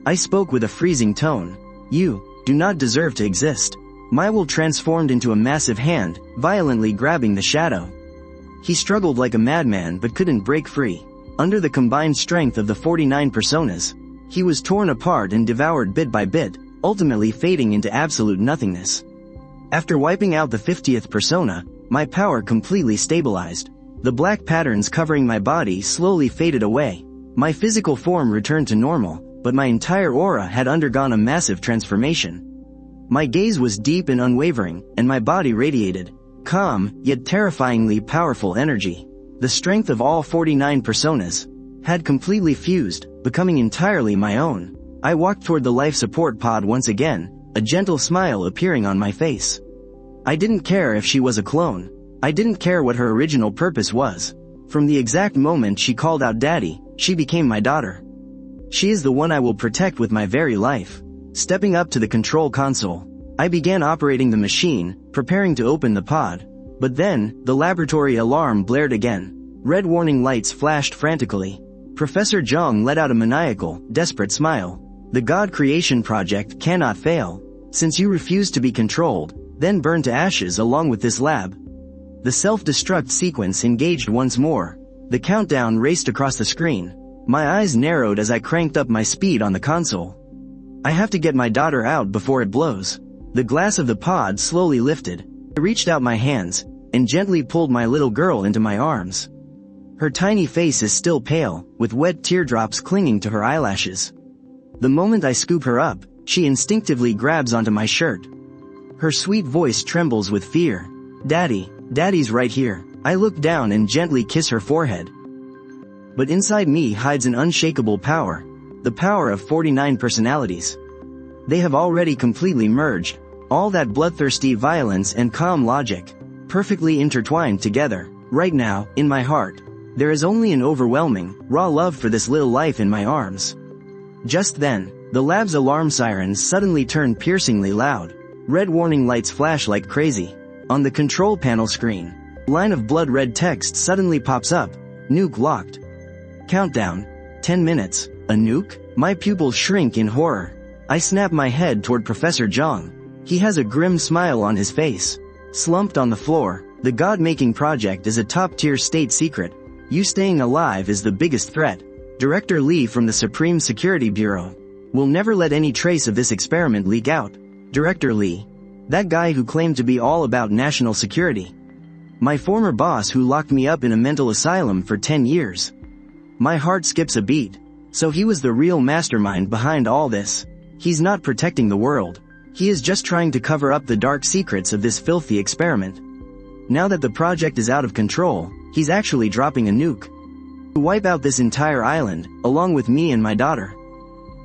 I spoke with a freezing tone. You do not deserve to exist. My will transformed into a massive hand, violently grabbing the shadow. He struggled like a madman but couldn't break free. Under the combined strength of the 49 personas, he was torn apart and devoured bit by bit, ultimately fading into absolute nothingness. After wiping out the 50th persona, my power completely stabilized. The black patterns covering my body slowly faded away. My physical form returned to normal, but my entire aura had undergone a massive transformation. My gaze was deep and unwavering, and my body radiated calm, yet terrifyingly powerful energy. The strength of all 49 personas had completely fused, becoming entirely my own. I walked toward the life support pod once again, a gentle smile appearing on my face. I didn't care if she was a clone. I didn't care what her original purpose was. From the exact moment she called out Daddy, she became my daughter. She is the one I will protect with my very life. Stepping up to the control console, I began operating the machine, preparing to open the pod. But then, the laboratory alarm blared again. Red warning lights flashed frantically. Professor Zhang let out a maniacal, desperate smile. The God Creation Project cannot fail. Since you refuse to be controlled, then burn to ashes along with this lab. The self-destruct sequence engaged once more. The countdown raced across the screen. My eyes narrowed as I cranked up my speed on the console. I have to get my daughter out before it blows. The glass of the pod slowly lifted. I reached out my hands, and gently pulled my little girl into my arms. Her tiny face is still pale, with wet teardrops clinging to her eyelashes. The moment I scoop her up, she instinctively grabs onto my shirt. Her sweet voice trembles with fear. Daddy, Daddy's right here. I look down and gently kiss her forehead. But inside me hides an unshakable power. The power of 49 personalities. They have already completely merged. All that bloodthirsty violence and calm logic, perfectly intertwined together. Right now, in my heart, there is only an overwhelming, raw love for this little life in my arms. Just then, the lab's alarm sirens suddenly turned piercingly loud. Red warning lights flash like crazy. On the control panel screen, a line of blood-red text suddenly pops up. Nuke locked. Countdown. 10 minutes. A nuke? My pupils shrink in horror. I snap my head toward Professor Zhang. He has a grim smile on his face. Slumped on the floor, the God-making project is a top-tier state secret. You staying alive is the biggest threat. Director Li from the Supreme Security Bureau will never let any trace of this experiment leak out. Director Li. That guy who claimed to be all about national security. My former boss who locked me up in a mental asylum for 10 years. My heart skips a beat. So he was the real mastermind behind all this. He's not protecting the world. He is just trying to cover up the dark secrets of this filthy experiment. Now that the project is out of control, he's actually dropping a nuke to wipe out this entire island, along with me and my daughter.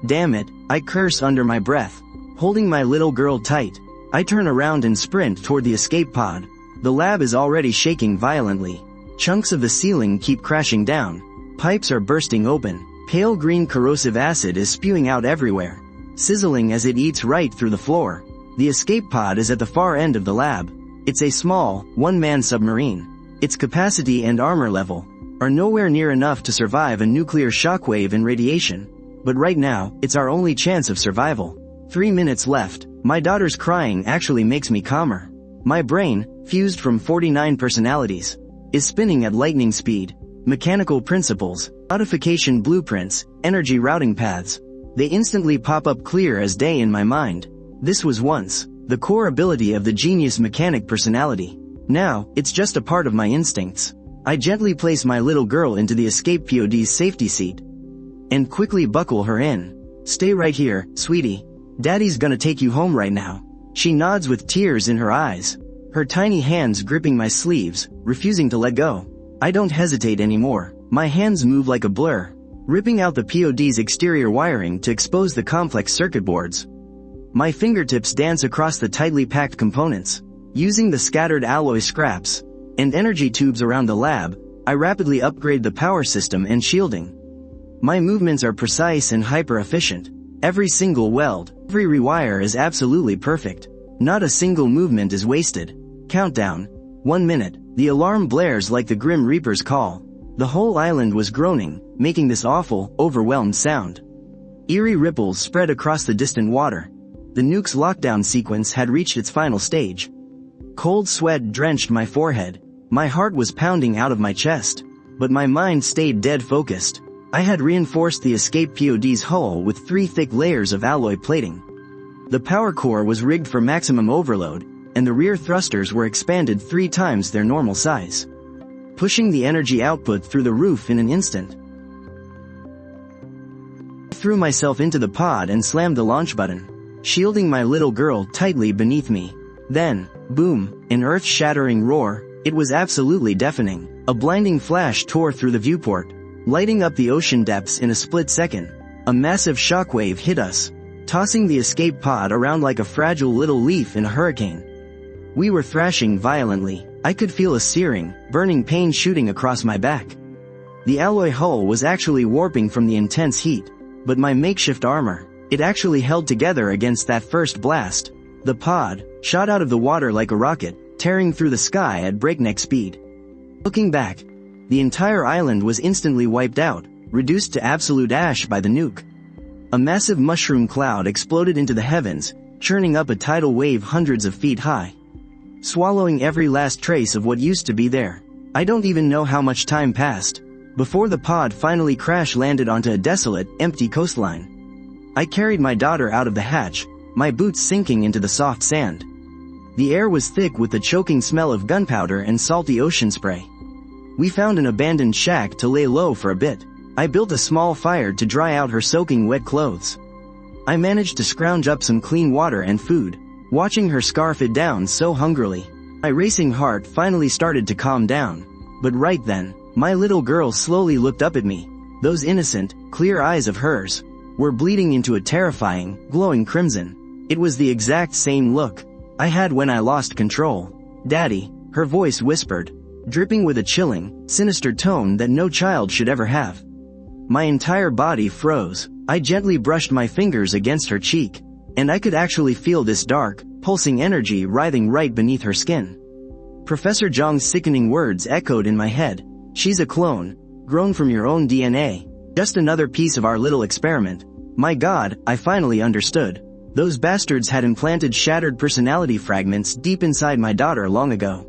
Damn it, I curse under my breath. Holding my little girl tight, I turn around and sprint toward the escape pod. The lab is already shaking violently. Chunks of the ceiling keep crashing down. Pipes are bursting open. Pale green corrosive acid is spewing out everywhere, sizzling as it eats right through the floor. The escape pod is at the far end of the lab. It's a small, one-man submarine. Its capacity and armor level are nowhere near enough to survive a nuclear shockwave and radiation. But right now, it's our only chance of survival. 3 minutes left. My daughter's crying actually makes me calmer. My brain, fused from 49 personalities, is spinning at lightning speed. Mechanical principles, modification blueprints, energy routing paths. They instantly pop up clear as day in my mind. This was once the core ability of the genius mechanic personality. Now, it's just a part of my instincts. I gently place my little girl into the escape pod's safety seat and quickly buckle her in. Stay right here, sweetie. Daddy's gonna take you home right now. She nods with tears in her eyes, her tiny hands gripping my sleeves, refusing to let go. I don't hesitate anymore. My hands move like a blur, ripping out the pod's exterior wiring to expose the complex circuit boards. My fingertips dance across the tightly packed components. Using the scattered alloy scraps and energy tubes around the lab, I rapidly upgrade the power system and shielding. My movements are precise and hyper-efficient. Every single weld, Every rewire is absolutely perfect. Not a single movement is wasted. Countdown. 1 minute. The alarm blares like the Grim Reaper's call. The whole island was groaning, making this awful, overwhelmed sound. Eerie ripples spread across the distant water. The nuke's lockdown sequence had reached its final stage. Cold sweat drenched my forehead. My heart was pounding out of my chest. But my mind stayed dead focused. I had reinforced the escape pod's hull with 3 thick layers of alloy plating. The power core was rigged for maximum overload, and the rear thrusters were expanded 3 times their normal size, pushing the energy output through the roof in an instant. I threw myself into the pod and slammed the launch button, shielding my little girl tightly beneath me. Then, boom, an earth-shattering roar. It was absolutely deafening. A blinding flash tore through the viewport, lighting up the ocean depths in a split second. A massive shockwave hit us, tossing the escape pod around like a fragile little leaf in a hurricane. We were thrashing violently. I could feel a searing, burning pain shooting across my back. The alloy hull was actually warping from the intense heat, but my makeshift armor, it actually held together against that first blast. The pod shot out of the water like a rocket, tearing through the sky at breakneck speed. Looking back, the entire island was instantly wiped out, reduced to absolute ash by the nuke. A massive mushroom cloud exploded into the heavens, churning up a tidal wave hundreds of feet high, swallowing every last trace of what used to be there. I don't even know how much time passed before the pod finally crash-landed onto a desolate, empty coastline. I carried my daughter out of the hatch, my boots sinking into the soft sand. The air was thick with the choking smell of gunpowder and salty ocean spray. We found an abandoned shack to lay low for a bit. I built a small fire to dry out her soaking wet clothes. I managed to scrounge up some clean water and food, watching her scarf it down so hungrily. My racing heart finally started to calm down. But right then, my little girl slowly looked up at me. Those innocent, clear eyes of hers were bleeding into a terrifying, glowing crimson. It was the exact same look I had when I lost control. "Daddy," her voice whispered, dripping with a chilling, sinister tone that no child should ever have. My entire body froze. I gently brushed my fingers against her cheek, and I could actually feel this dark, pulsing energy writhing right beneath her skin. Professor Zhang's sickening words echoed in my head. "She's a clone, grown from your own DNA. Just another piece of our little experiment." My God, I finally understood. Those bastards had implanted shattered personality fragments deep inside my daughter long ago.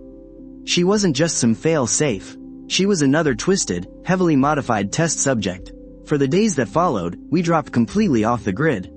She wasn't just some fail-safe. She was another twisted, heavily modified test subject. For the days that followed, we dropped completely off the grid.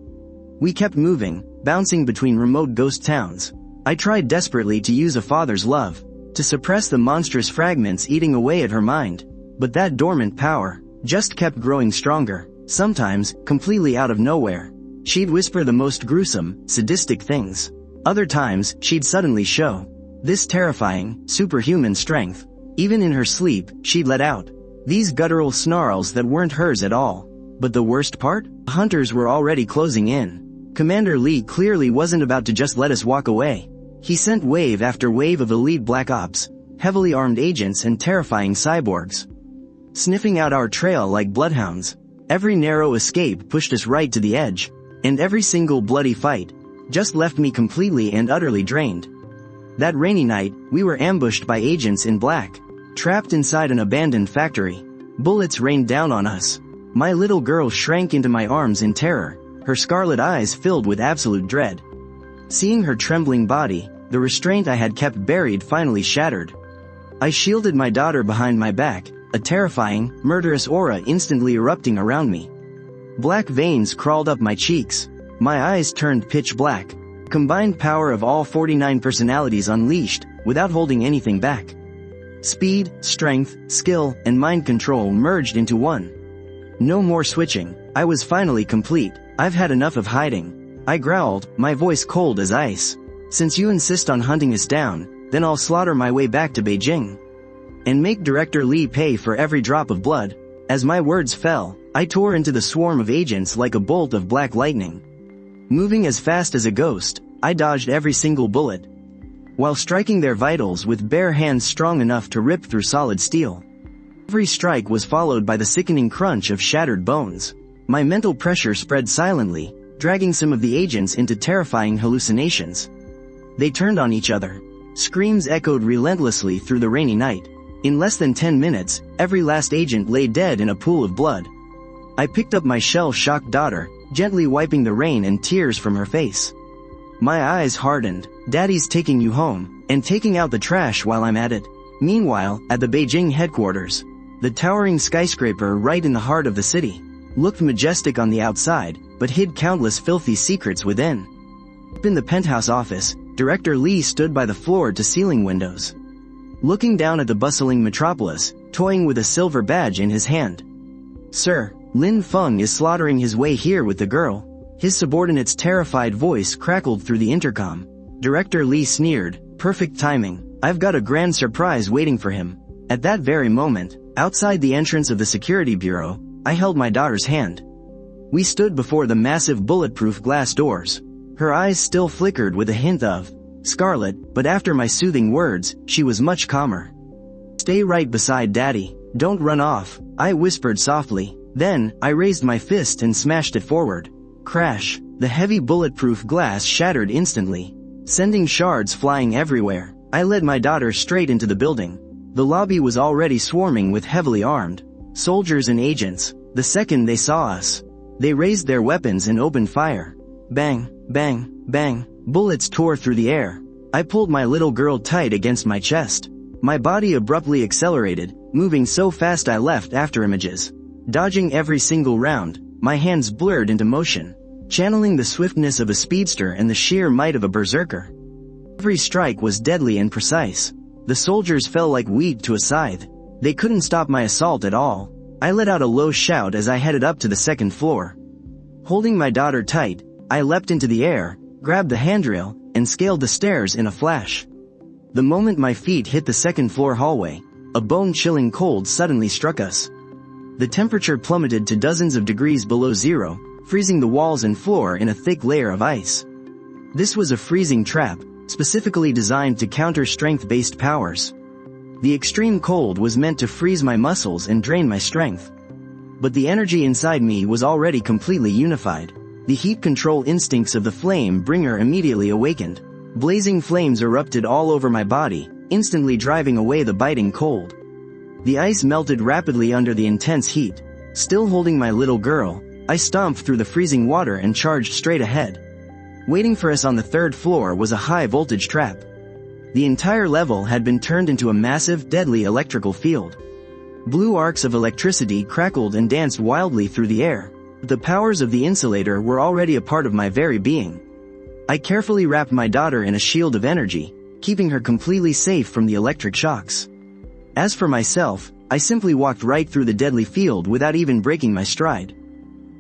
We kept moving, bouncing between remote ghost towns. I tried desperately to use a father's love, to suppress the monstrous fragments eating away at her mind. But that dormant power just kept growing stronger. Sometimes, completely out of nowhere, she'd whisper the most gruesome, sadistic things. Other times, she'd suddenly show this terrifying, superhuman strength. Even in her sleep, she'd let out these guttural snarls that weren't hers at all. But the worst part? The hunters were already closing in. Commander Lee clearly wasn't about to just let us walk away. He sent wave after wave of elite black ops, heavily armed agents and terrifying cyborgs, sniffing out our trail like bloodhounds. Every narrow escape pushed us right to the edge, and every single bloody fight just left me completely and utterly drained. That rainy night, we were ambushed by agents in black, trapped inside an abandoned factory. Bullets rained down on us. My little girl shrank into my arms in terror, her scarlet eyes filled with absolute dread. Seeing her trembling body, the restraint I had kept buried finally shattered. I shielded my daughter behind my back, a terrifying, murderous aura instantly erupting around me. Black veins crawled up my cheeks. My eyes turned pitch black. Combined power of all 49 personalities unleashed, without holding anything back. Speed, strength, skill, and mind control merged into one. No more switching. I was finally complete. "I've had enough of hiding," I growled, my voice cold as ice. "Since you insist on hunting us down, then I'll slaughter my way back to Beijing and make Director Lee pay for every drop of blood." As my words fell, I tore into the swarm of agents like a bolt of black lightning. Moving as fast as a ghost, I dodged every single bullet, while striking their vitals with bare hands strong enough to rip through solid steel. Every strike was followed by the sickening crunch of shattered bones. My mental pressure spread silently, dragging some of the agents into terrifying hallucinations. They turned on each other. Screams echoed relentlessly through the rainy night. In less than 10 minutes, every last agent lay dead in a pool of blood. I picked up my shell-shocked daughter, gently wiping the rain and tears from her face. My eyes hardened. Daddy's taking you home, and taking out the trash while I'm at it. Meanwhile, at the Beijing headquarters, the towering skyscraper right in the heart of the city looked majestic on the outside, but hid countless filthy secrets within. Up in the penthouse office, Director Li stood by the floor-to-ceiling windows, looking down at the bustling metropolis, toying with a silver badge in his hand. "Sir, Lin Feng is slaughtering his way here with the girl." His subordinate's terrified voice crackled through the intercom. Director Li sneered, "Perfect timing. I've got a grand surprise waiting for him." At that very moment, outside the entrance of the security bureau, I held my daughter's hand. We stood before the massive bulletproof glass doors. Her eyes still flickered with a hint of scarlet, but after my soothing words, she was much calmer. "Stay right beside Daddy. Don't run off," I whispered softly. Then, I raised my fist and smashed it forward. Crash! The heavy bulletproof glass shattered instantly, sending shards flying everywhere. I led my daughter straight into the building. The lobby was already swarming with heavily armed soldiers and agents. The second they saw us, they raised their weapons and opened fire. Bang, bang, bang. Bullets tore through the air. I pulled my little girl tight against my chest. My body abruptly accelerated, moving so fast I left afterimages. Dodging every single round, my hands blurred into motion, channeling the swiftness of a speedster and the sheer might of a berserker. Every strike was deadly and precise. The soldiers fell like wheat to a scythe. They couldn't stop my assault at all. I let out a low shout as I headed up to the second floor. Holding my daughter tight, I leapt into the air, grabbed the handrail, and scaled the stairs in a flash. The moment my feet hit the second floor hallway, a bone-chilling cold suddenly struck us. The temperature plummeted to dozens of degrees below zero, freezing the walls and floor in a thick layer of ice. This was a freezing trap, specifically designed to counter strength-based powers. The extreme cold was meant to freeze my muscles and drain my strength. But the energy inside me was already completely unified. The heat control instincts of the flame bringer immediately awakened. Blazing flames erupted all over my body, instantly driving away the biting cold. The ice melted rapidly under the intense heat. Still holding my little girl, I stomped through the freezing water and charged straight ahead. Waiting for us on the third floor was a high-voltage trap. The entire level had been turned into a massive, deadly electrical field. Blue arcs of electricity crackled and danced wildly through the air. The powers of the insulator were already a part of my very being. I carefully wrapped my daughter in a shield of energy, keeping her completely safe from the electric shocks. As for myself, I simply walked right through the deadly field without even breaking my stride.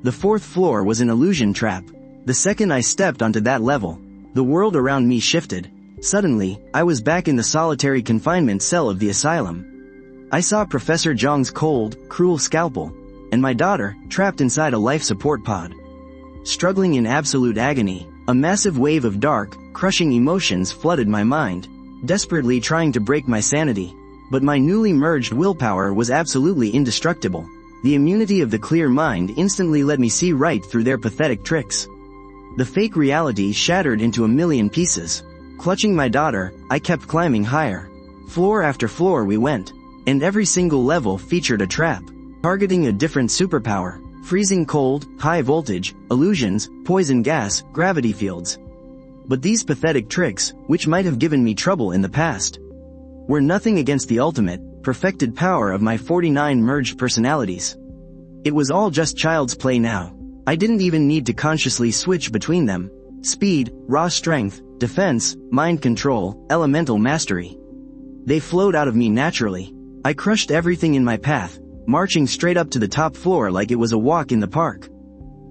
The fourth floor was an illusion trap. The second I stepped onto that level, the world around me shifted. Suddenly, I was back in the solitary confinement cell of the asylum. I saw Professor Zhang's cold, cruel scalpel, and my daughter, trapped inside a life support pod. Struggling in absolute agony, a massive wave of dark, crushing emotions flooded my mind, desperately trying to break my sanity. But my newly merged willpower was absolutely indestructible. The immunity of the clear mind instantly let me see right through their pathetic tricks. The fake reality shattered into a million pieces. Clutching my daughter, I kept climbing higher. Floor after floor we went, and every single level featured a trap, targeting a different superpower: freezing cold, high voltage, illusions, poison gas, gravity fields. But these pathetic tricks, which might have given me trouble in the past, were nothing against the ultimate, perfected power of my 49 merged personalities. It was all just child's play now. I didn't even need to consciously switch between them. Speed, raw strength, defense, mind control, elemental mastery. They flowed out of me naturally. I crushed everything in my path, marching straight up to the top floor like it was a walk in the park.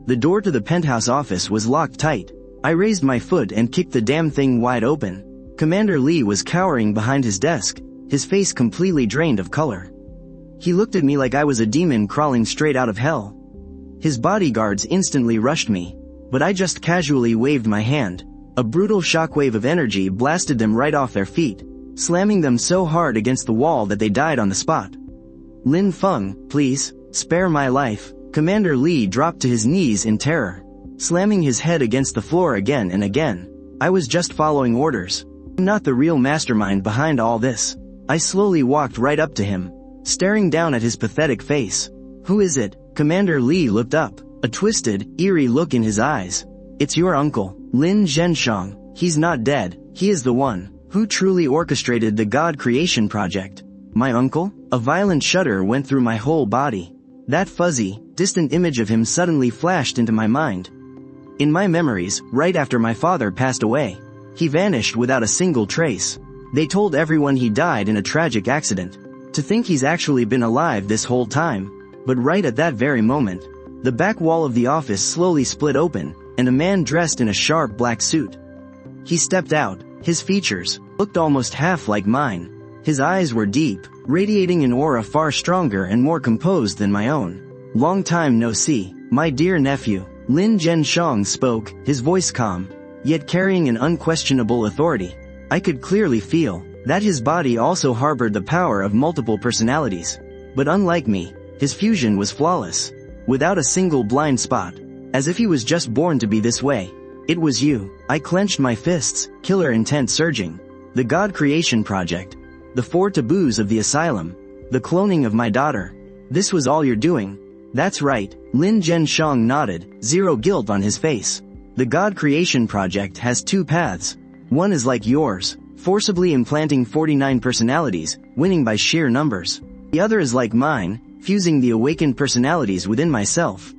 The door to the penthouse office was locked tight. I raised my foot and kicked the damn thing wide open. Commander Li was cowering behind his desk, his face completely drained of color. He looked at me like I was a demon crawling straight out of hell. His bodyguards instantly rushed me, but I just casually waved my hand. A brutal shockwave of energy blasted them right off their feet, slamming them so hard against the wall that they died on the spot. "Lin Feng, please, spare my life." Commander Li dropped to his knees in terror. slamming his head against the floor again and again. I was just following orders. I'm not the real mastermind behind all this. I slowly walked right up to him, staring down at his pathetic face. Who is it? Commander Li looked up, a twisted, eerie look in his eyes. It's your uncle, Lin Zhenshang. He's not dead. He is the one who truly orchestrated the God creation project. My uncle? A violent shudder went through my whole body. That fuzzy, distant image of him suddenly flashed into my mind. In my memories, right after my father passed away, he vanished without a single trace. They told everyone he died in a tragic accident. To think he's actually been alive this whole time. But right at that very moment, the back wall of the office slowly split open, and a man dressed in a sharp black suit. He stepped out. His features looked almost half like mine. His eyes were deep, radiating an aura far stronger and more composed than my own. Long time no see, my dear nephew. Lin Zhenshang spoke, his voice calm, yet carrying an unquestionable authority. I could clearly feel that his body also harbored the power of multiple personalities. But unlike me, his fusion was flawless, without a single blind spot, as if he was just born to be this way. It was you. I clenched my fists, killer intent surging. The God creation project. The 4 taboos of the asylum. The cloning of my daughter. This was all you're doing? That's right. Lin Zhenshang nodded, zero guilt on his face. The God creation project has 2 paths. One is like yours, forcibly implanting 49 personalities, winning by sheer numbers. The other is like mine, fusing the awakened personalities within myself.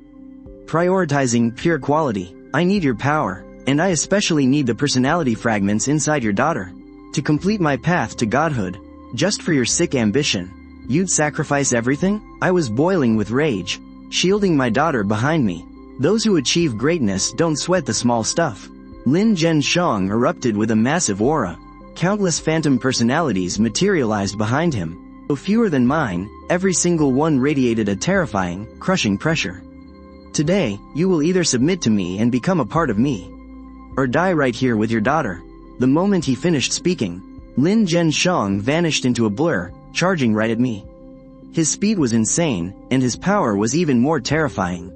Prioritizing pure quality. I need your power, and I especially need the personality fragments inside your daughter. To complete my path to godhood, just for your sick ambition. You'd sacrifice everything? I was boiling with rage, shielding my daughter behind me. Those who achieve greatness don't sweat the small stuff. Lin Zhenshang erupted with a massive aura. Countless phantom personalities materialized behind him. Though fewer than mine, every single one radiated a terrifying, crushing pressure. Today, you will either submit to me and become a part of me, or die right here with your daughter. The moment he finished speaking, Lin Zhenshang vanished into a blur, charging right at me. His speed was insane, and his power was even more terrifying.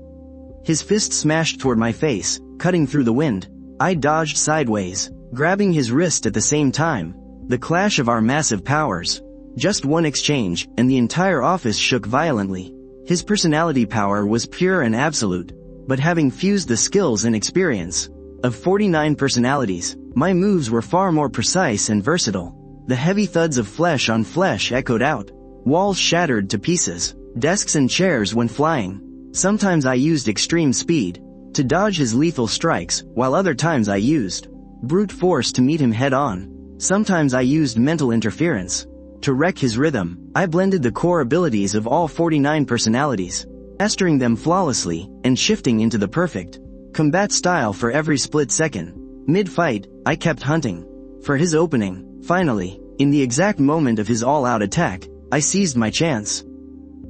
His fist smashed toward my face, cutting through the wind. I dodged sideways, grabbing his wrist at the same time. The clash of our massive powers. Just one exchange, and the entire office shook violently. His personality power was pure and absolute, but having fused the skills and experience of 49 personalities, my moves were far more precise and versatile. The heavy thuds of flesh on flesh echoed out. Walls shattered to pieces. Desks and chairs went flying. Sometimes I used extreme speed to dodge his lethal strikes, while other times I used brute force to meet him head-on. Sometimes I used mental interference to wreck his rhythm. I blended the core abilities of all 49 personalities, mastering them flawlessly, and shifting into the perfect combat style for every split second. Mid-fight, I kept hunting for his opening. Finally, in the exact moment of his all-out attack, I seized my chance.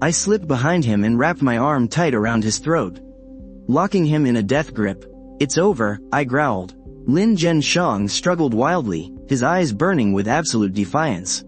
I slipped behind him and wrapped my arm tight around his throat, locking him in a death grip. It's over, I growled. Lin Zhenshang struggled wildly, his eyes burning with absolute defiance.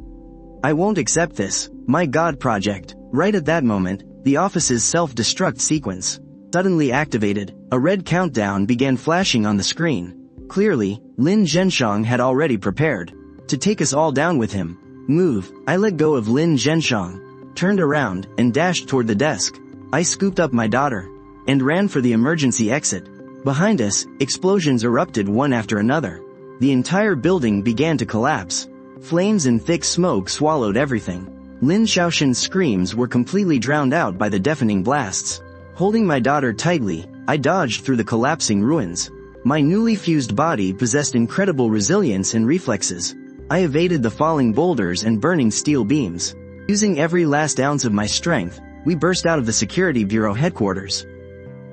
I won't accept this, my God project. Right at that moment, the office's self-destruct sequence suddenly activated. A red countdown began flashing on the screen. Clearly, Lin Zhenshang had already prepared to take us all down with him. Move. I let go of Lin Zhenshang, turned around, and dashed toward the desk. I scooped up my daughter and ran for the emergency exit. Behind us, explosions erupted one after another. The entire building began to collapse. Flames and thick smoke swallowed everything. Lin Xiaoshan's screams were completely drowned out by the deafening blasts. Holding my daughter tightly, I dodged through the collapsing ruins. My newly fused body possessed incredible resilience and reflexes. I evaded the falling boulders and burning steel beams. Using every last ounce of my strength, we burst out of the Security Bureau headquarters.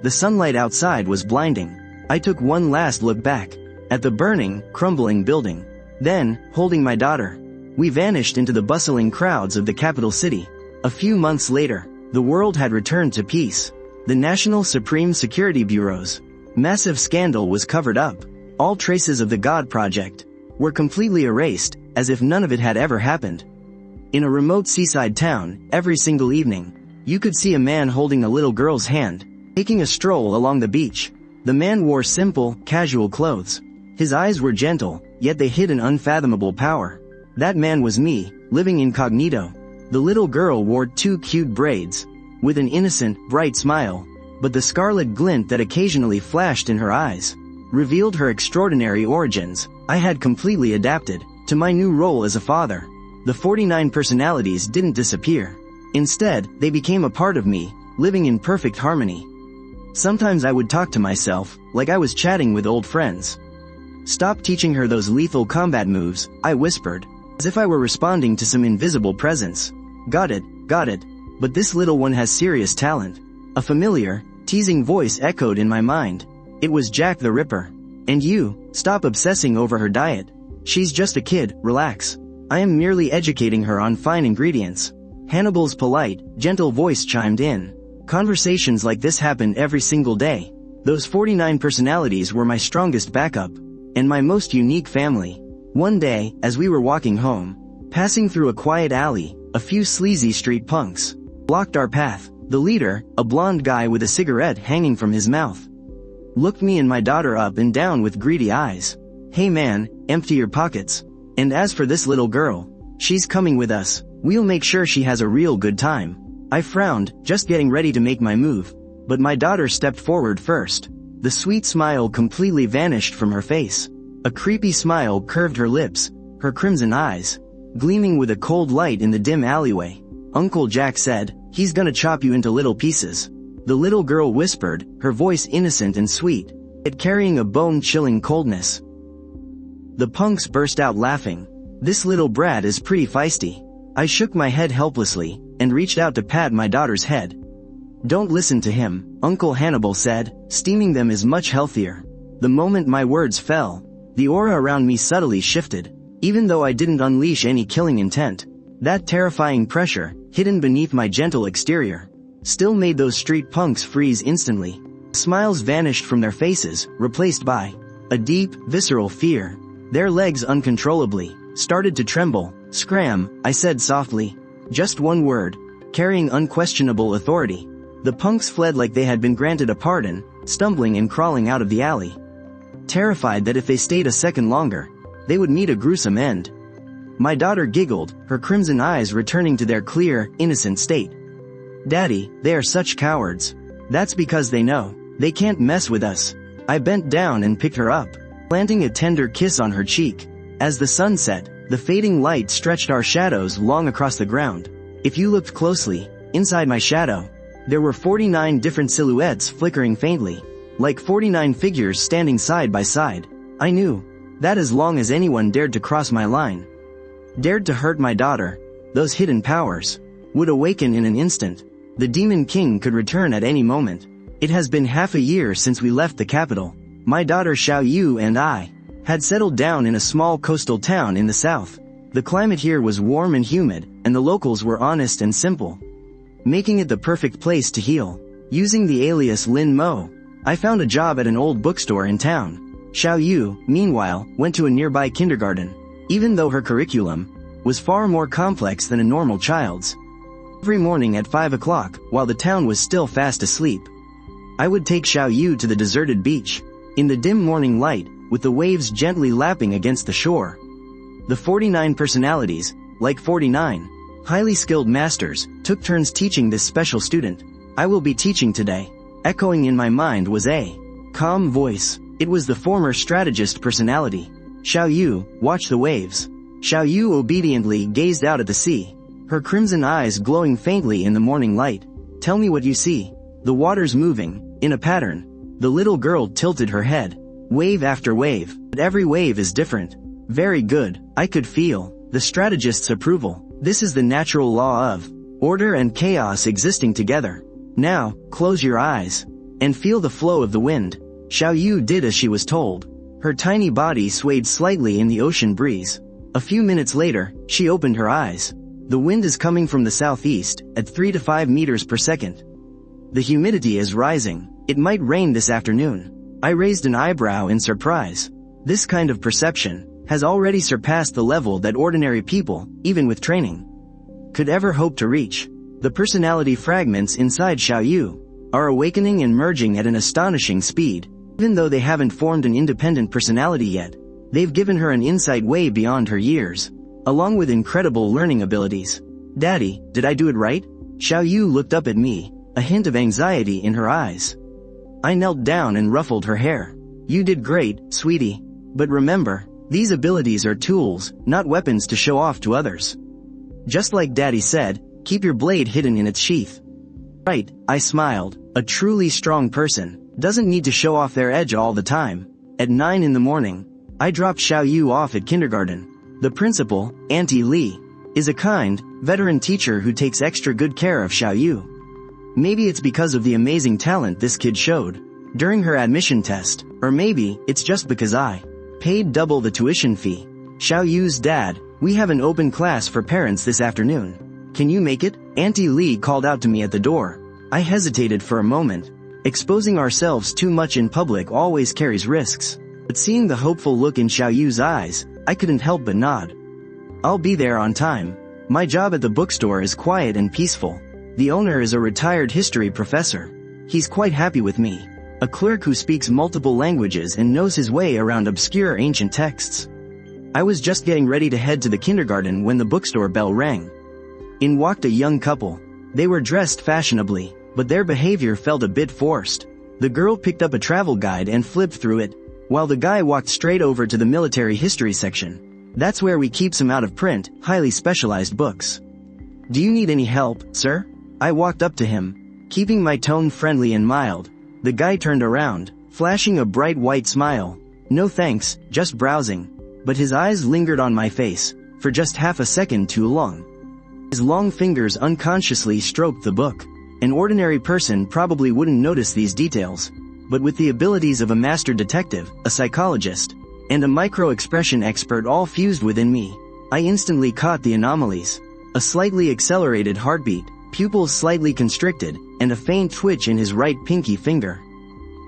The sunlight outside was blinding. I took one last look back at the burning, crumbling building. Then, holding my daughter, we vanished into the bustling crowds of the capital city. A few months later, the world had returned to peace. The National Supreme Security Bureau's massive scandal was covered up. All traces of the God project were completely erased, as if none of it had ever happened. In a remote seaside town, every single evening, you could see a man holding a little girl's hand, taking a stroll along the beach. The man wore simple, casual clothes. His eyes were gentle, yet they hid an unfathomable power. That man was me, living incognito. The little girl wore 2 cute braids, with an innocent, bright smile, but the scarlet glint that occasionally flashed in her eyes revealed her extraordinary origins. I had completely adapted to my new role as a father. The 49 personalities didn't disappear. Instead, they became a part of me, living in perfect harmony. Sometimes I would talk to myself, like I was chatting with old friends. "Stop teaching her those lethal combat moves," I whispered, as if I were responding to some invisible presence. Got it. But this little one has serious talent." A familiar, teasing voice echoed in my mind. It was Jack the Ripper. "And you, stop obsessing over her diet. She's just a kid, relax. I am merely educating her on fine ingredients." Hannibal's polite, gentle voice chimed in. Conversations like this happened every single day. Those 49 personalities were my strongest backup, and my most unique family. One day, as we were walking home, passing through a quiet alley, a few sleazy street punks blocked our path. The leader, a blonde guy with a cigarette hanging from his mouth, looked me and my daughter up and down with greedy eyes. "Hey man, empty your pockets. And as for this little girl, she's coming with us. We'll make sure she has a real good time." I frowned, just getting ready to make my move, but my daughter stepped forward first. The sweet smile completely vanished from her face. A creepy smile curved her lips, her crimson eyes gleaming with a cold light in the dim alleyway. "Uncle Jack said, he's gonna chop you into little pieces," the little girl whispered, her voice innocent and sweet, yet carrying a bone-chilling coldness. The punks burst out laughing. "This little brat is pretty feisty." I shook my head helplessly, and reached out to pat my daughter's head. "Don't listen to him," Uncle Hannibal said, "steaming them is much healthier." The moment my words fell, the aura around me subtly shifted. Even though I didn't unleash any killing intent, that terrifying pressure, hidden beneath my gentle exterior, still made those street punks freeze instantly. Smiles vanished from their faces, replaced by a deep, visceral fear. Their legs uncontrollably started to tremble. "Scram," I said softly. Just one word, carrying unquestionable authority. The punks fled like they had been granted a pardon, stumbling and crawling out of the alley, terrified that if they stayed a second longer, they would meet a gruesome end. My daughter giggled, her crimson eyes returning to their clear, innocent state. "Daddy, they are such cowards." "That's because they know they can't mess with us." I bent down and picked her up, planting a tender kiss on her cheek. As the sun set, the fading light stretched our shadows long across the ground. If you looked closely, inside my shadow, there were 49 different silhouettes flickering faintly, like 49 figures standing side by side. I knew that as long as anyone dared to cross my line, dared to hurt my daughter, those hidden powers would awaken in an instant. The Demon King could return at any moment. It has been half a year since we left the capital. My daughter Xiaoyu and I had settled down in a small coastal town in the south. The climate here was warm and humid, and the locals were honest and simple, making it the perfect place to heal. Using the alias Lin Mo, I found a job at an old bookstore in town. Xiaoyu, meanwhile, went to a nearby kindergarten, even though her curriculum was far more complex than a normal child's. Every morning at 5 o'clock, while the town was still fast asleep, I would take Xiaoyu to the deserted beach. In the dim morning light, with the waves gently lapping against the shore, the 49 personalities, like 49 highly skilled masters, took turns teaching this special student. "I will be teaching today." Echoing in my mind was a calm voice. It was the former strategist personality. "Xiaoyu, watch the waves." Xiaoyu obediently gazed out at the sea, her crimson eyes glowing faintly in the morning light. "Tell me what you see." "The water's moving, in a pattern." The little girl tilted her head. "Wave after wave, but every wave is different." "Very good." I could feel the strategist's approval. This is the natural law of order and chaos existing together. "Now, close your eyes and feel the flow of the wind." Xiaoyu did as she was told. Her tiny body swayed slightly in the ocean breeze. A few minutes later, she opened her eyes. "The wind is coming from the southeast, at 3 to 5 meters per second. The humidity is rising. It might rain this afternoon." I raised an eyebrow in surprise. This kind of perception has already surpassed the level that ordinary people, even with training, could ever hope to reach. The personality fragments inside Xiaoyu are awakening and merging at an astonishing speed. Even though they haven't formed an independent personality yet, they've given her an insight way beyond her years, along with incredible learning abilities. Daddy, did I do it right? Xiaoyu looked up at me, a hint of anxiety in her eyes. I knelt down and ruffled her hair. You did great, sweetie. But remember, these abilities are tools, not weapons to show off to others. Just like Daddy said, keep your blade hidden in its sheath. Right, I smiled. A truly strong person doesn't need to show off their edge all the time. At 9 in the morning, I dropped Xiaoyu off at kindergarten. The principal, Auntie Li, is a kind, veteran teacher who takes extra good care of Xiaoyu. Maybe it's because of the amazing talent this kid showed during her admission test, or maybe it's just because I paid double the tuition fee. Xiaoyu's dad, we have an open class for parents this afternoon. Can you make it? Auntie Li called out to me at the door. I hesitated for a moment. Exposing ourselves too much in public always carries risks. But seeing the hopeful look in Xiaoyu's eyes, I couldn't help but nod. I'll be there on time. My job at the bookstore is quiet and peaceful. The owner is a retired history professor. He's quite happy with me. A clerk who speaks multiple languages and knows his way around obscure ancient texts. I was just getting ready to head to the kindergarten when the bookstore bell rang. In walked a young couple. They were dressed fashionably, but their behavior felt a bit forced. The girl picked up a travel guide and flipped through it, while the guy walked straight over to the military history section. That's where we keep some out-of-print, highly specialized books. Do you need any help, sir? I walked up to him, keeping my tone friendly and mild. The guy turned around, flashing a bright white smile. No thanks, just browsing. But his eyes lingered on my face, for just half a second too long. His long fingers unconsciously stroked the book. An ordinary person probably wouldn't notice these details. But with the abilities of a master detective, a psychologist, and a micro-expression expert all fused within me, I instantly caught the anomalies. A slightly accelerated heartbeat, pupils slightly constricted, and a faint twitch in his right pinky finger.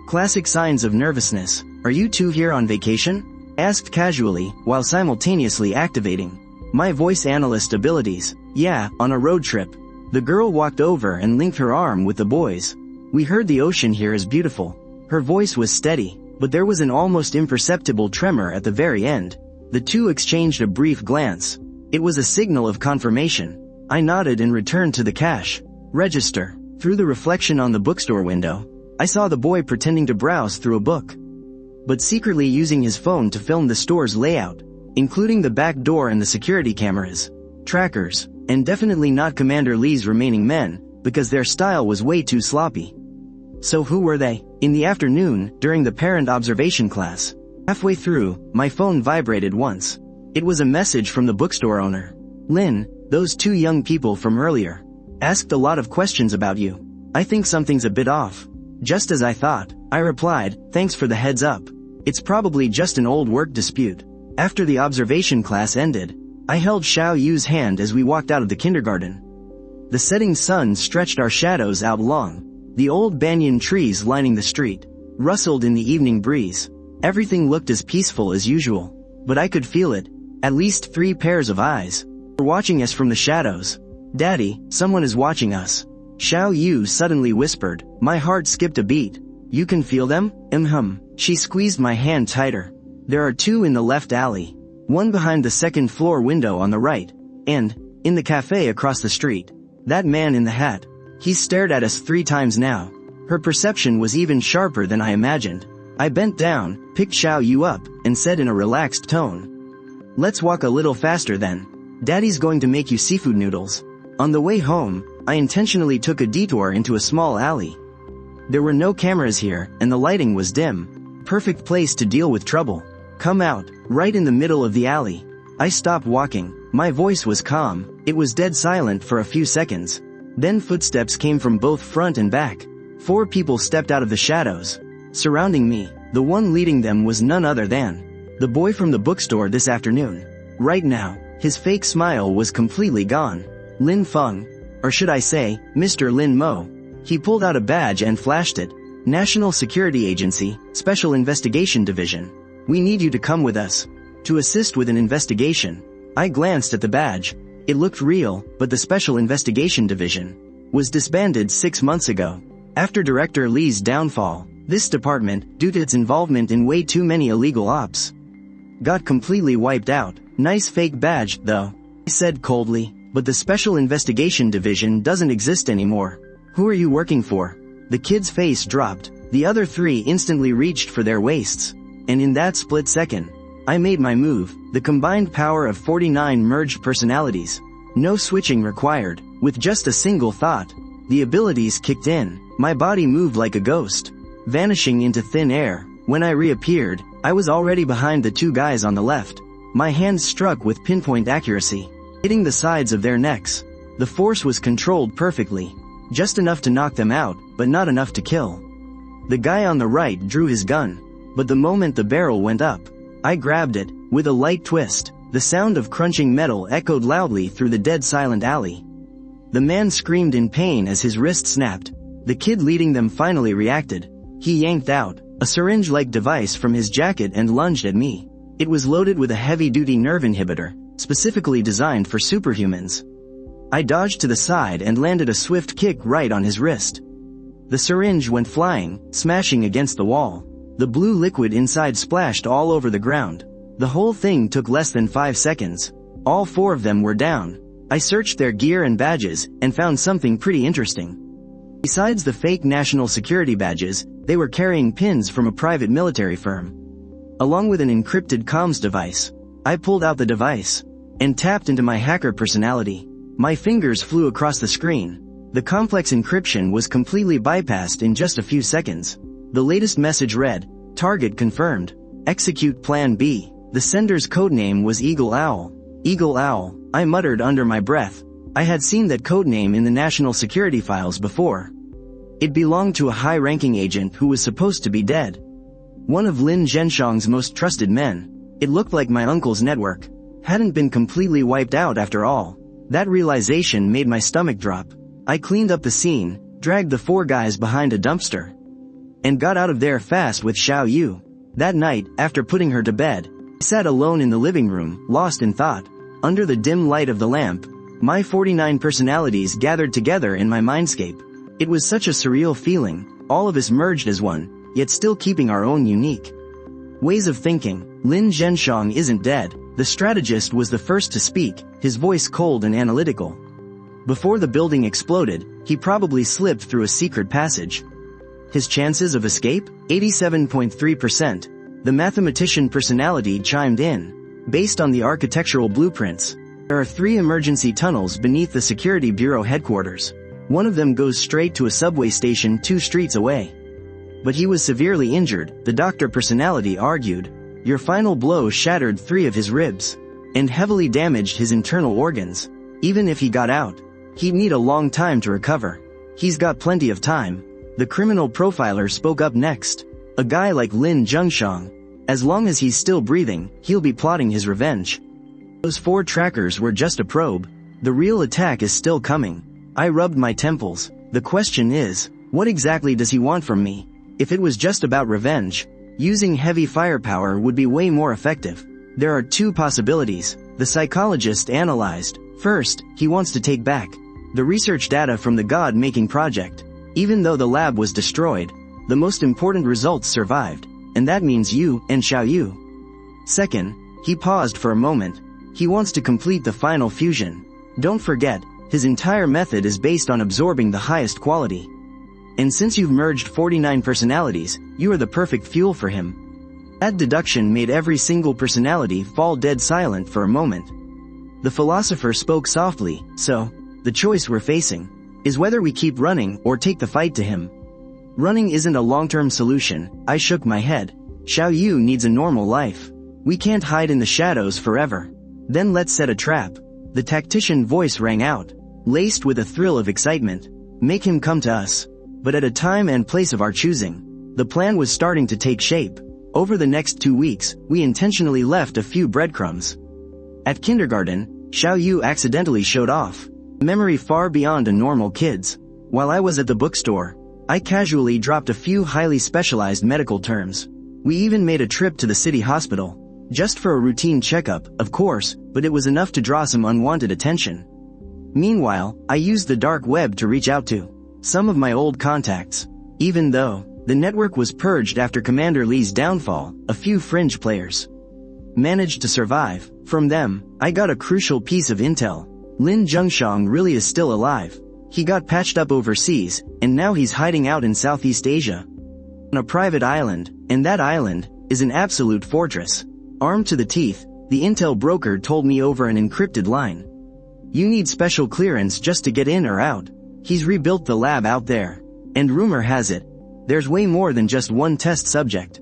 Classic signs of nervousness. Are you two here on vacation? Asked casually, while simultaneously activating my voice analyst abilities. Yeah, on a road trip. The girl walked over and linked her arm with the boy's. We heard the ocean here is beautiful. Her voice was steady, but there was an almost imperceptible tremor at the very end. The two exchanged a brief glance. It was a signal of confirmation. I nodded and returned to the cash register. Through the reflection on the bookstore window, I saw the boy pretending to browse through a book, but secretly using his phone to film the store's layout, including the back door and the security cameras, trackers, and definitely not Commander Li's remaining men, because their style was way too sloppy. So who were they? In the afternoon, during the parent observation class, halfway through, my phone vibrated once. It was a message from the bookstore owner. Lin, those two young people from earlier asked a lot of questions about you. I think something's a bit off. Just as I thought, I replied, thanks for the heads up. It's probably just an old work dispute. After the observation class ended, I held Xiaoyu's hand as we walked out of the kindergarten. The setting sun stretched our shadows out long. The old banyan trees lining the street rustled in the evening breeze. Everything looked as peaceful as usual, but I could feel it. At least 3 pairs of eyes were watching us from the shadows. Daddy, someone is watching us. Xiaoyu suddenly whispered. My heart skipped a beat. You can feel them? She squeezed my hand tighter. There are 2 in the left alley. One behind the second floor window on the right, and, in the cafe across the street, that man in the hat. He's stared at us 3 times now. Her perception was even sharper than I imagined. I bent down, picked Xiaoyu up, and said in a relaxed tone, let's walk a little faster then. Daddy's going to make you seafood noodles. On the way home, I intentionally took a detour into a small alley. There were no cameras here, and the lighting was dim. Perfect place to deal with trouble. Come out, right in the middle of the alley. I stopped walking. My voice was calm. It was dead silent for a few seconds. Then footsteps came from both front and back. 4 people stepped out of the shadows, surrounding me. The one leading them was none other than the boy from the bookstore this afternoon. Right now, his fake smile was completely gone. Lin Feng, or should I say, Mr. Lin Mo. He pulled out a badge and flashed it. National Security Agency, Special Investigation Division. We need you to come with us to assist with an investigation. I glanced at the badge. It looked real, but the Special Investigation Division was disbanded 6 months ago. After Director Li's downfall, This department, due to its involvement in way too many illegal ops, got completely wiped out. Nice fake badge, though, I said coldly, but the Special Investigation Division doesn't exist anymore. Who are you working for? The kid's face dropped. The other three instantly reached for their waists. And in that split second, I made my move, the combined power of 49 merged personalities. No switching required. With just a single thought, the abilities kicked in. My body moved like a ghost, vanishing into thin air. When I reappeared, I was already behind the two guys on the left. My hands struck with pinpoint accuracy, hitting the sides of their necks. The force was controlled perfectly, just enough to knock them out, but not enough to kill. The guy on the right drew his gun, but the moment the barrel went up, I grabbed it. With a light twist, the sound of crunching metal echoed loudly through the dead silent alley. The man screamed in pain as his wrist snapped. The kid leading them finally reacted. He yanked out a syringe-like device from his jacket and lunged at me. It was loaded with a heavy-duty nerve inhibitor, specifically designed for superhumans. I dodged to the side and landed a swift kick right on his wrist. The syringe went flying, smashing against the wall. The blue liquid inside splashed all over the ground. The whole thing took less than 5 seconds. All 4 of them were down. I searched their gear and badges, and found something pretty interesting. Besides the fake national security badges, they were carrying pins from a private military firm, along with an encrypted comms device. I pulled out the device, and tapped into my hacker personality. My fingers flew across the screen. The complex encryption was completely bypassed in just a few seconds. The latest message read, "Target confirmed. Execute Plan B." The sender's codename was Eagle Owl. Eagle Owl, I muttered under my breath. I had seen that codename in the national security files before. It belonged to a high-ranking agent who was supposed to be dead. One of Lin Zhenshang's most trusted men. It looked like my uncle's network hadn't been completely wiped out after all. That realization made my stomach drop. I cleaned up the scene, dragged the 4 guys behind a dumpster, and got out of there fast with Xiaoyu. That night, after putting her to bed, I sat alone in the living room, lost in thought. Under the dim light of the lamp, my 49 personalities gathered together in my mindscape. It was such a surreal feeling, all of us merged as one, yet still keeping our own unique ways of thinking. Lin Zhenshang isn't dead. The strategist was the first to speak, his voice cold and analytical. Before the building exploded, he probably slipped through a secret passage. His chances of escape? 87.3%. The mathematician personality chimed in. Based on the architectural blueprints, there are 3 emergency tunnels beneath the Security Bureau headquarters. One of them goes straight to a subway station 2 streets away. But he was severely injured, the doctor personality argued. Your final blow shattered 3 of his ribs, and heavily damaged his internal organs. Even if he got out, he'd need a long time to recover. He's got plenty of time. The criminal profiler spoke up next. A guy like Lin Zhenshang, as long as he's still breathing, he'll be plotting his revenge. Those 4 trackers were just a probe. The real attack is still coming. I rubbed my temples. The question is, what exactly does he want from me? If it was just about revenge, using heavy firepower would be way more effective. There are 2 possibilities, the psychologist analyzed. First, he wants to take back the research data from the God-making project. Even though the lab was destroyed, the most important results survived, and that means you and Xiaoyu. Second, he paused for a moment. He wants to complete the final fusion. Don't forget, his entire method is based on absorbing the highest quality. And since you've merged 49 personalities, you are the perfect fuel for him. That deduction made every single personality fall dead silent for a moment. The philosopher spoke softly, so, the choice we're facing is whether we keep running or take the fight to him. Running isn't a long-term solution. I shook my head. Xiaoyu needs a normal life. We can't hide in the shadows forever. Then let's set a trap. The tactician voice rang out, laced with a thrill of excitement. Make him come to us, but at a time and place of our choosing. The plan was starting to take shape. Over the next 2 weeks, we intentionally left a few breadcrumbs. At kindergarten, Xiaoyu accidentally showed off memory far beyond a normal kid's. While I was at the bookstore, I casually dropped a few highly specialized medical terms. We even made a trip to the city hospital, just for a routine checkup, of course, but it was enough to draw some unwanted attention. Meanwhile, I used the dark web to reach out to some of my old contacts. Even though The network was purged after Commander Li's downfall. A few fringe players managed to survive. From them, I got a crucial piece of intel. Lin Zhengshang really is still alive. He got patched up overseas, and now he's hiding out in Southeast Asia on a private island, and that island is an absolute fortress. Armed to the teeth, the intel broker told me over an encrypted line. You need special clearance just to get in or out. He's rebuilt the lab out there. And rumor has it, there's way more than just one test subject.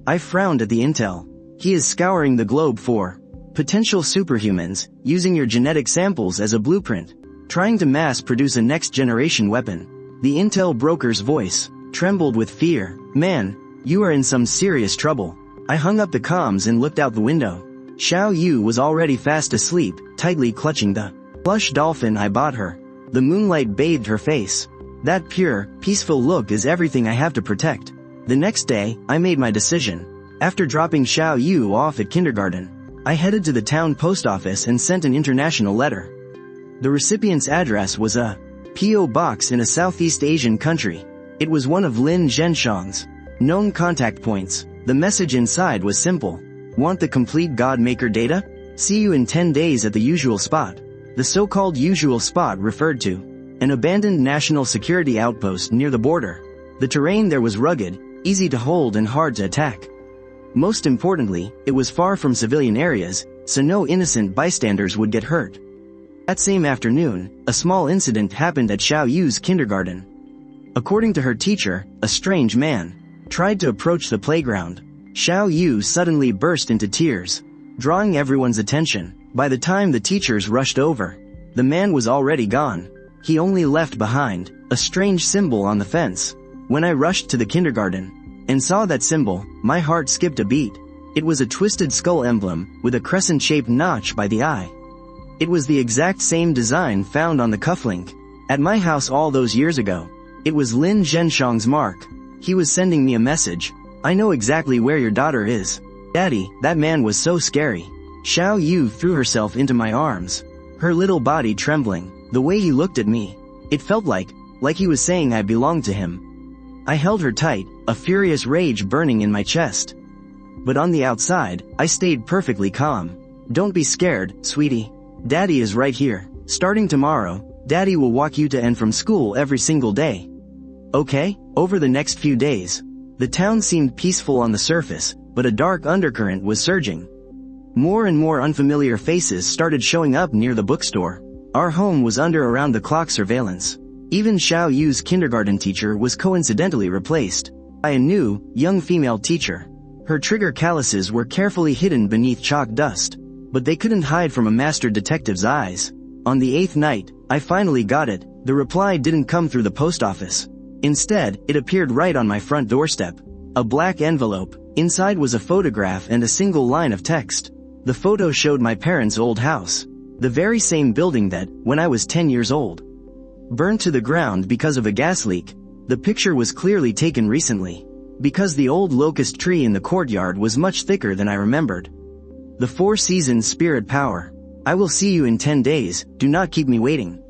I frowned at the intel. He is scouring the globe for potential superhumans, using your genetic samples as a blueprint, trying to mass produce a next-generation weapon. The intel broker's voice trembled with fear. Man, you are in some serious trouble. I hung up the comms and looked out the window. Xiaoyu was already fast asleep, tightly clutching the plush dolphin I bought her. The moonlight bathed her face. That pure, peaceful look is everything I have to protect. The next day, I made my decision. After dropping Xiaoyu off at kindergarten, I headed to the town post office and sent an international letter. The recipient's address was a P.O. box in a Southeast Asian country. It was one of Lin Zhengshang's known contact points. The message inside was simple. Want the complete God-Maker data? See you in 10 days at the usual spot. The so-called usual spot referred to an abandoned national security outpost near the border. The terrain there was rugged, easy to hold and hard to attack. Most importantly, it was far from civilian areas, so no innocent bystanders would get hurt. That same afternoon, a small incident happened at Xiaoyu's kindergarten. According to her teacher, a strange man tried to approach the playground. Xiaoyu suddenly burst into tears, drawing everyone's attention. By the time the teachers rushed over, the man was already gone. He only left behind a strange symbol on the fence. When I rushed to the kindergarten and saw that symbol, my heart skipped a beat. It was a twisted skull emblem with a crescent-shaped notch by the eye. It was the exact same design found on the cufflink at my house all those years ago. It was Lin Zhengshang's mark. He was sending me a message. I know exactly where your daughter is. Daddy, that man was so scary. Xiaoyu threw herself into my arms, her little body trembling. The way he looked at me, it felt like he was saying I belonged to him. I held her tight, a furious rage burning in my chest. But on the outside, I stayed perfectly calm. Don't be scared, sweetie. Daddy is right here. Starting tomorrow, Daddy will walk you to and from school every single day. Okay? Over the next few days, the town seemed peaceful on the surface, but a dark undercurrent was surging. More and more unfamiliar faces started showing up near the bookstore. Our home was under around-the-clock surveillance. Even Xiaoyu's kindergarten teacher was coincidentally replaced by a new, young female teacher. Her trigger calluses were carefully hidden beneath chalk dust, but they couldn't hide from a master detective's eyes. On the 8th night, I finally got it. The reply didn't come through the post office. Instead, it appeared right on my front doorstep. A black envelope. Inside was a photograph and a single line of text. The photo showed my parents' old house. The very same building that, when I was 10 years old, burned to the ground because of a gas leak. The picture was clearly taken recently, because the old locust tree in the courtyard was much thicker than I remembered. The Four Seasons spirit power. I will see you in 10 days, do not keep me waiting.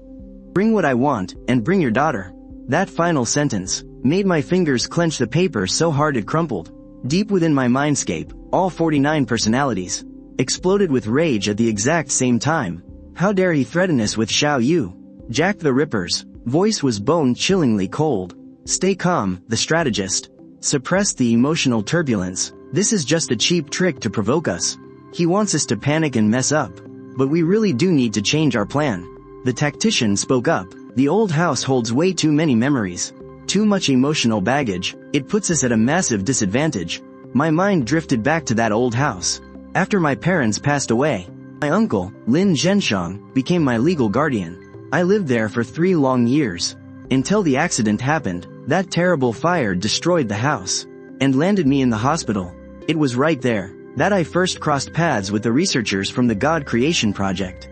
Bring what I want, and bring your daughter. That final sentence made my fingers clench the paper so hard it crumpled. Deep within my mindscape, all 49 personalities exploded with rage at the exact same time. How dare he threaten us with Xiaoyu? Jack the Ripper's voice was bone-chillingly cold. Stay calm, the strategist. Suppress the emotional turbulence. This is just a cheap trick to provoke us. He wants us to panic and mess up. But we really do need to change our plan. The tactician spoke up. The old house holds way too many memories. Too much emotional baggage. It puts us at a massive disadvantage. My mind drifted back to that old house. After my parents passed away, my uncle, Lin Zhengshang, became my legal guardian. I lived there for 3 long years. Until the accident happened. That terrible fire destroyed the house and landed me in the hospital. It was right there that I first crossed paths with the researchers from the God Creation Project.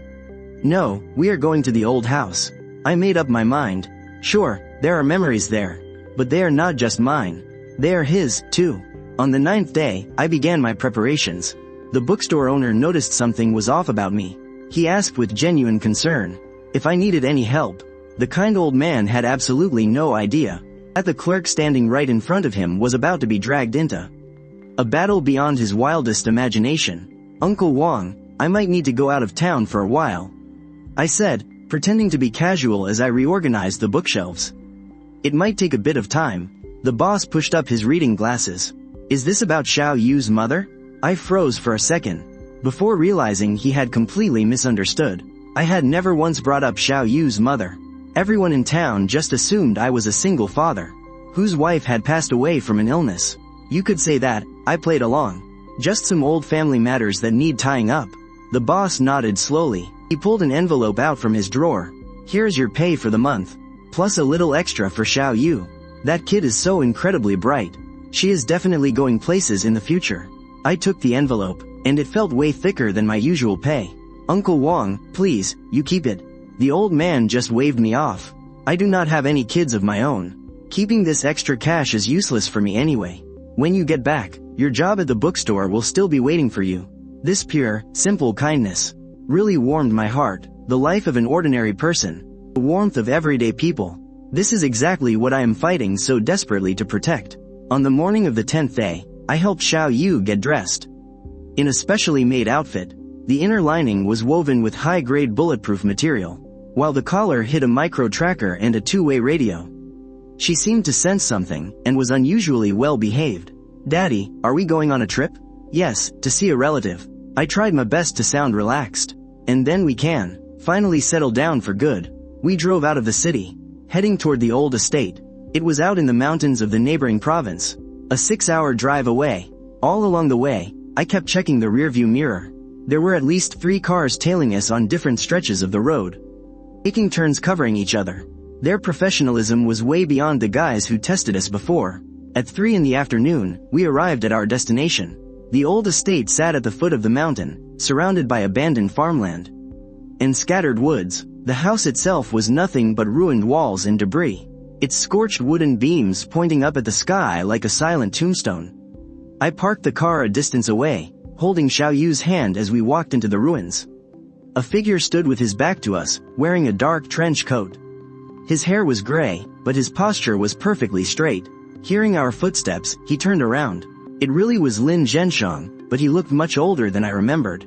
No, we are going to the old house. I made up my mind. Sure, there are memories there, but they are not just mine. They are his, too. On the 9th day, I began my preparations. The bookstore owner noticed something was off about me. He asked with genuine concern if I needed any help. The kind old man had absolutely no idea. That the clerk standing right in front of him was about to be dragged into a battle beyond his wildest imagination. "Uncle Wang, I might need to go out of town for a while," I said, pretending to be casual as I reorganized the bookshelves. "It might take a bit of time." The boss pushed up his reading glasses. "Is this about Xiaoyu's mother?" I froze for a second, before realizing he had completely misunderstood. I had never once brought up Xiaoyu's mother. Everyone in town just assumed I was a single father, whose wife had passed away from an illness. You could say that. I played along. Just some old family matters that need tying up. The boss nodded slowly. He pulled an envelope out from his drawer. "Here's your pay for the month, plus a little extra for Xiaoyu. That kid is so incredibly bright. She is definitely going places in the future." I took the envelope, and it felt way thicker than my usual pay. "Uncle Wang, please, you keep it." The old man just waved me off. "I do not have any kids of my own. Keeping this extra cash is useless for me anyway. When you get back, your job at the bookstore will still be waiting for you." This pure, simple kindness really warmed my heart. The life of an ordinary person. The warmth of everyday people. This is exactly what I am fighting so desperately to protect. On the morning of the 10th day, I helped Xiaoyu get dressed in a specially made outfit. The inner lining was woven with high-grade bulletproof material, while the collar hid a micro-tracker and a two-way radio. She seemed to sense something, and was unusually well-behaved. "Daddy, are we going on a trip?" "Yes, to see a relative." I tried my best to sound relaxed. "And then we can finally settle down for good." We drove out of the city, heading toward the old estate. It was out in the mountains of the neighboring province, a 6-hour drive away. All along the way, I kept checking the rearview mirror. There were at least 3 cars tailing us on different stretches of the road, taking turns covering each other. Their professionalism was way beyond the guys who tested us before. At 3 in the afternoon, we arrived at our destination. The old estate sat at the foot of the mountain, surrounded by abandoned farmland and scattered woods. The house itself was nothing but ruined walls and debris, its scorched wooden beams pointing up at the sky like a silent tombstone. I parked the car a distance away, holding Xiaoyu's hand as we walked into the ruins. A figure stood with his back to us, wearing a dark trench coat. His hair was gray, but his posture was perfectly straight. Hearing our footsteps, he turned around. It really was Lin Feng, but he looked much older than I remembered.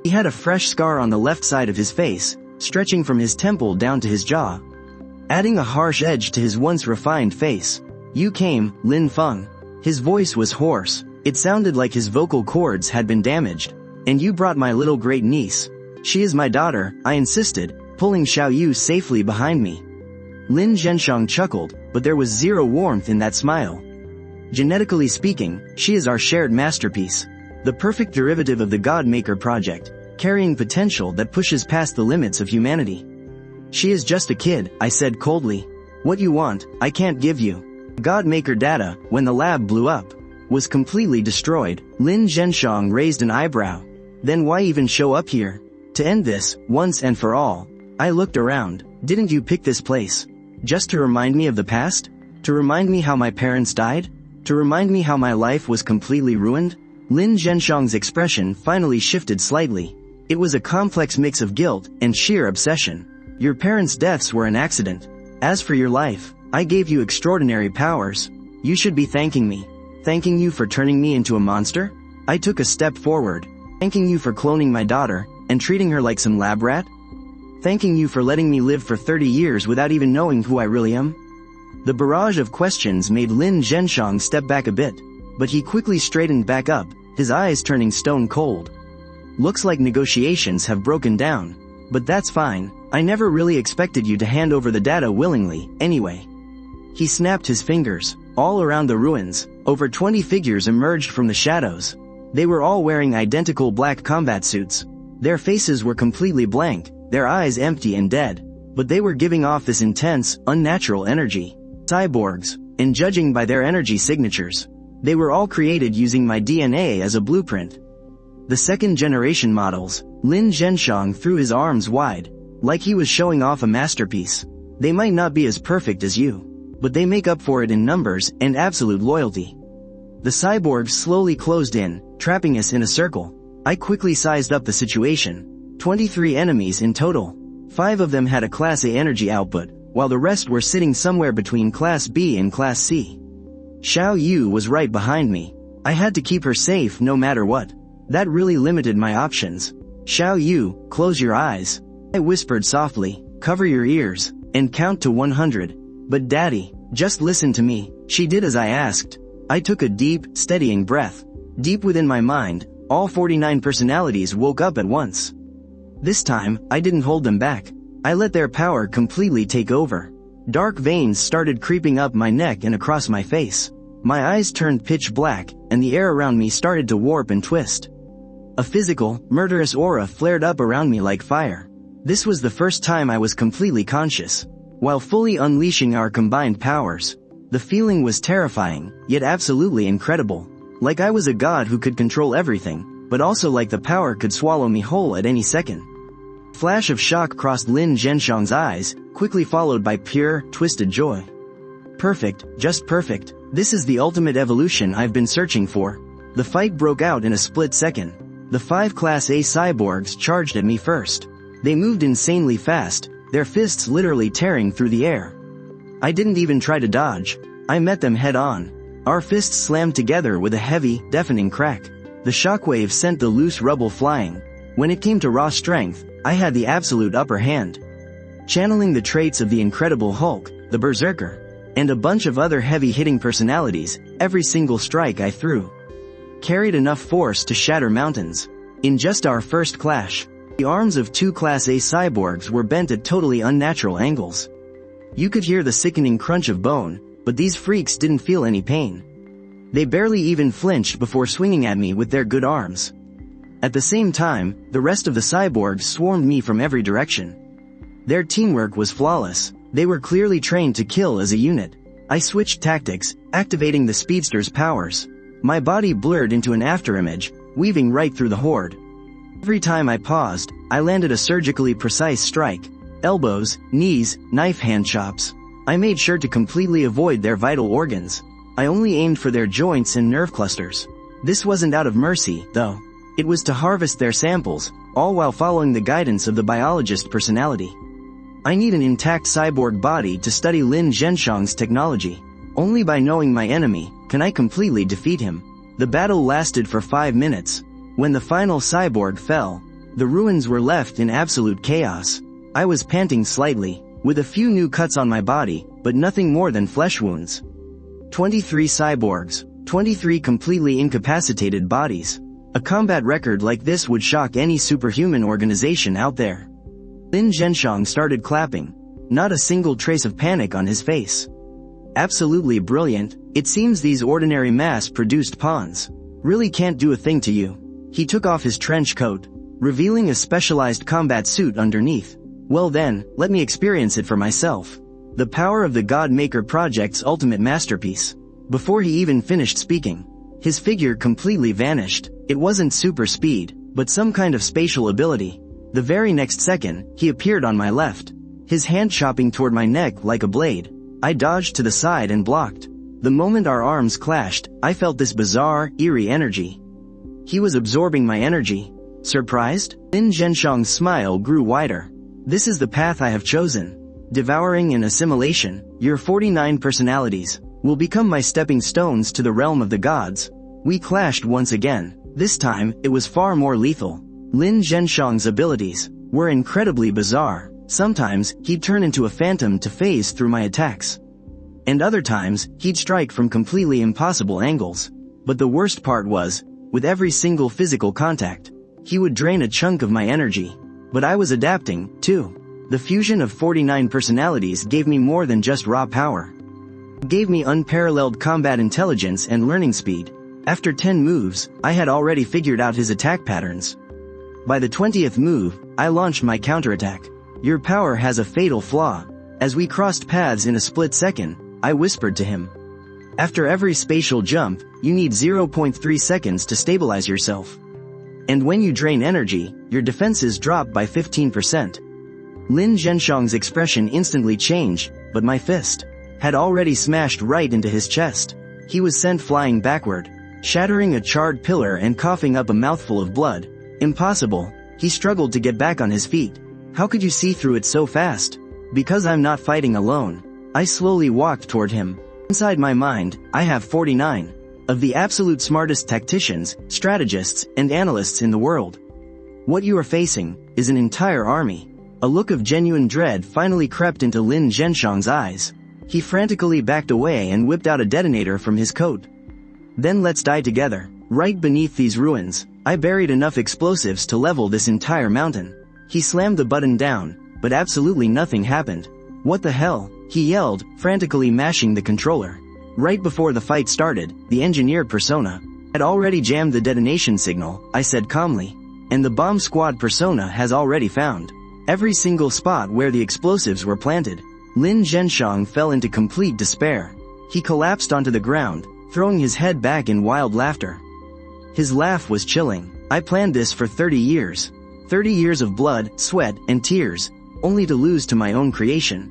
He had a fresh scar on the left side of his face, stretching from his temple down to his jaw, adding a harsh edge to his once refined face. "You came, Lin Feng." His voice was hoarse. It sounded like his vocal cords had been damaged. "And you brought my little great niece." "She is my daughter," I insisted, pulling Xiaoyu safely behind me. Lin Feng chuckled, but there was zero warmth in that smile. "Genetically speaking, she is our shared masterpiece. The perfect derivative of the God-Maker project, carrying potential that pushes past the limits of humanity." "She is just a kid," I said coldly. "What you want, I can't give you." God-Maker data, when the lab blew up, was completely destroyed. Lin Feng raised an eyebrow. "Then why even show up here? To end this, once and for all." I looked around. "Didn't you pick this place just to remind me of the past? To remind me how my parents died? To remind me how my life was completely ruined?" Lin Feng's expression finally shifted slightly. It was a complex mix of guilt and sheer obsession. "Your parents' deaths were an accident. As for your life, I gave you extraordinary powers. You should be thanking me." "Thanking you for turning me into a monster?" I took a step forward. "Thanking you for cloning my daughter and treating her like some lab rat? Thanking you for letting me live for 30 years without even knowing who I really am?" The barrage of questions made Lin Feng step back a bit, but he quickly straightened back up, his eyes turning stone cold. "Looks like negotiations have broken down. But that's fine. I never really expected you to hand over the data willingly, anyway." He snapped his fingers. All around the ruins, over 20 figures emerged from the shadows. They were all wearing identical black combat suits. Their faces were completely blank, their eyes empty and dead. But they were giving off this intense, unnatural energy. Cyborgs, and judging by their energy signatures, they were all created using my DNA as a blueprint. The second-generation models. Lin Feng threw his arms wide, like he was showing off a masterpiece. "They might not be as perfect as you, but they make up for it in numbers and absolute loyalty." The cyborgs slowly closed in, trapping us in a circle. I quickly sized up the situation. 23 enemies in total. 5 of them had a Class A energy output, while the rest were sitting somewhere between Class B and Class C. Xiaoyu was right behind me. I had to keep her safe no matter what. That really limited my options. Xiaoyu, close your eyes. I whispered softly, cover your ears, and count to 100. But Daddy, just listen to me. She did as I asked. I took a deep, steadying breath. Deep within my mind, all 49 personalities woke up at once. This time, I didn't hold them back. I let their power completely take over. Dark veins started creeping up my neck and across my face. My eyes turned pitch black, and the air around me started to warp and twist. A physical, murderous aura flared up around me like fire. This was the first time I was completely conscious. While fully unleashing our combined powers, the feeling was terrifying, yet absolutely incredible. Like I was a god who could control everything, but also like the power could swallow me whole at any second. Flash of shock crossed Lin Zhenshang's eyes, quickly followed by pure, twisted joy. Perfect, just perfect. This is the ultimate evolution I've been searching for. The fight broke out in a split second. The 5 Class A cyborgs charged at me first. They moved insanely fast, their fists literally tearing through the air. I didn't even try to dodge. I met them head on. Our fists slammed together with a heavy, deafening crack. The shockwave sent the loose rubble flying. When it came to raw strength, I had the absolute upper hand. Channeling the traits of the Incredible Hulk, the Berserker, and a bunch of other heavy-hitting personalities, every single strike I threw carried enough force to shatter mountains. In just our first clash, the arms of 2 Class A cyborgs were bent at totally unnatural angles. You could hear the sickening crunch of bone, but these freaks didn't feel any pain. They barely even flinched before swinging at me with their good arms. At the same time, the rest of the cyborgs swarmed me from every direction. Their teamwork was flawless. They were clearly trained to kill as a unit. I switched tactics, activating the speedster's powers. My body blurred into an afterimage, weaving right through the horde. Every time I paused, I landed a surgically precise strike. Elbows, knees, knife hand chops. I made sure to completely avoid their vital organs. I only aimed for their joints and nerve clusters. This wasn't out of mercy, though. It was to harvest their samples, all while following the guidance of the biologist personality. I need an intact cyborg body to study Lin Zhenshang's technology. Only by knowing my enemy can I completely defeat him. The battle lasted for 5 minutes. When the final cyborg fell, the ruins were left in absolute chaos. I was panting slightly, with a few new cuts on my body, but nothing more than flesh wounds. 23 cyborgs, 23 completely incapacitated bodies. A combat record like this would shock any superhuman organization out there. Lin Zhenshang started clapping. Not a single trace of panic on his face. Absolutely brilliant. It seems these ordinary mass-produced pawns really can't do a thing to you. He took off his trench coat, revealing a specialized combat suit underneath. Well then, let me experience it for myself. The power of the God-Maker Project's ultimate masterpiece. Before he even finished speaking, his figure completely vanished. It wasn't super speed, but some kind of spatial ability. The very next second, he appeared on my left, his hand chopping toward my neck like a blade. I dodged to the side and blocked. The moment our arms clashed, I felt this bizarre, eerie energy. He was absorbing my energy. Surprised? Lin Zhenshang's smile grew wider. This is the path I have chosen. Devouring and assimilation, your 49 personalities, will become my stepping stones to the realm of the gods. We clashed once again. This time, it was far more lethal. Lin Zhenshang's abilities were incredibly bizarre. Sometimes, he'd turn into a phantom to phase through my attacks. And other times, he'd strike from completely impossible angles. But the worst part was, with every single physical contact, he would drain a chunk of my energy. But I was adapting, too. The fusion of 49 personalities gave me more than just raw power. It gave me unparalleled combat intelligence and learning speed. After 10 moves, I had already figured out his attack patterns. By the 20th move, I launched my counterattack. Your power has a fatal flaw. As we crossed paths in a split second, I whispered to him. After every spatial jump, you need 0.3 seconds to stabilize yourself. And when you drain energy, your defenses drop by 15%. Lin Zhenshang's expression instantly changed, but my fist had already smashed right into his chest. He was sent flying backward, shattering a charred pillar and coughing up a mouthful of blood. Impossible. He struggled to get back on his feet. How could you see through it so fast? Because I'm not fighting alone, I slowly walked toward him. Inside my mind, I have 49 of the absolute smartest tacticians, strategists, and analysts in the world. What you are facing is an entire army. A look of genuine dread finally crept into Lin Zhenshang's eyes. He frantically backed away and whipped out a detonator from his coat. Then let's die together. Right beneath these ruins, I buried enough explosives to level this entire mountain. He slammed the button down, but absolutely nothing happened. What the hell? He yelled, frantically mashing the controller. Right before the fight started, the engineered persona had already jammed the detonation signal, I said calmly. And the bomb squad persona has already found every single spot where the explosives were planted. Lin Zhenshang fell into complete despair. He collapsed onto the ground, throwing his head back in wild laughter. His laugh was chilling. I planned this for 30 years. 30 years of blood, sweat, and tears, only to lose to my own creation.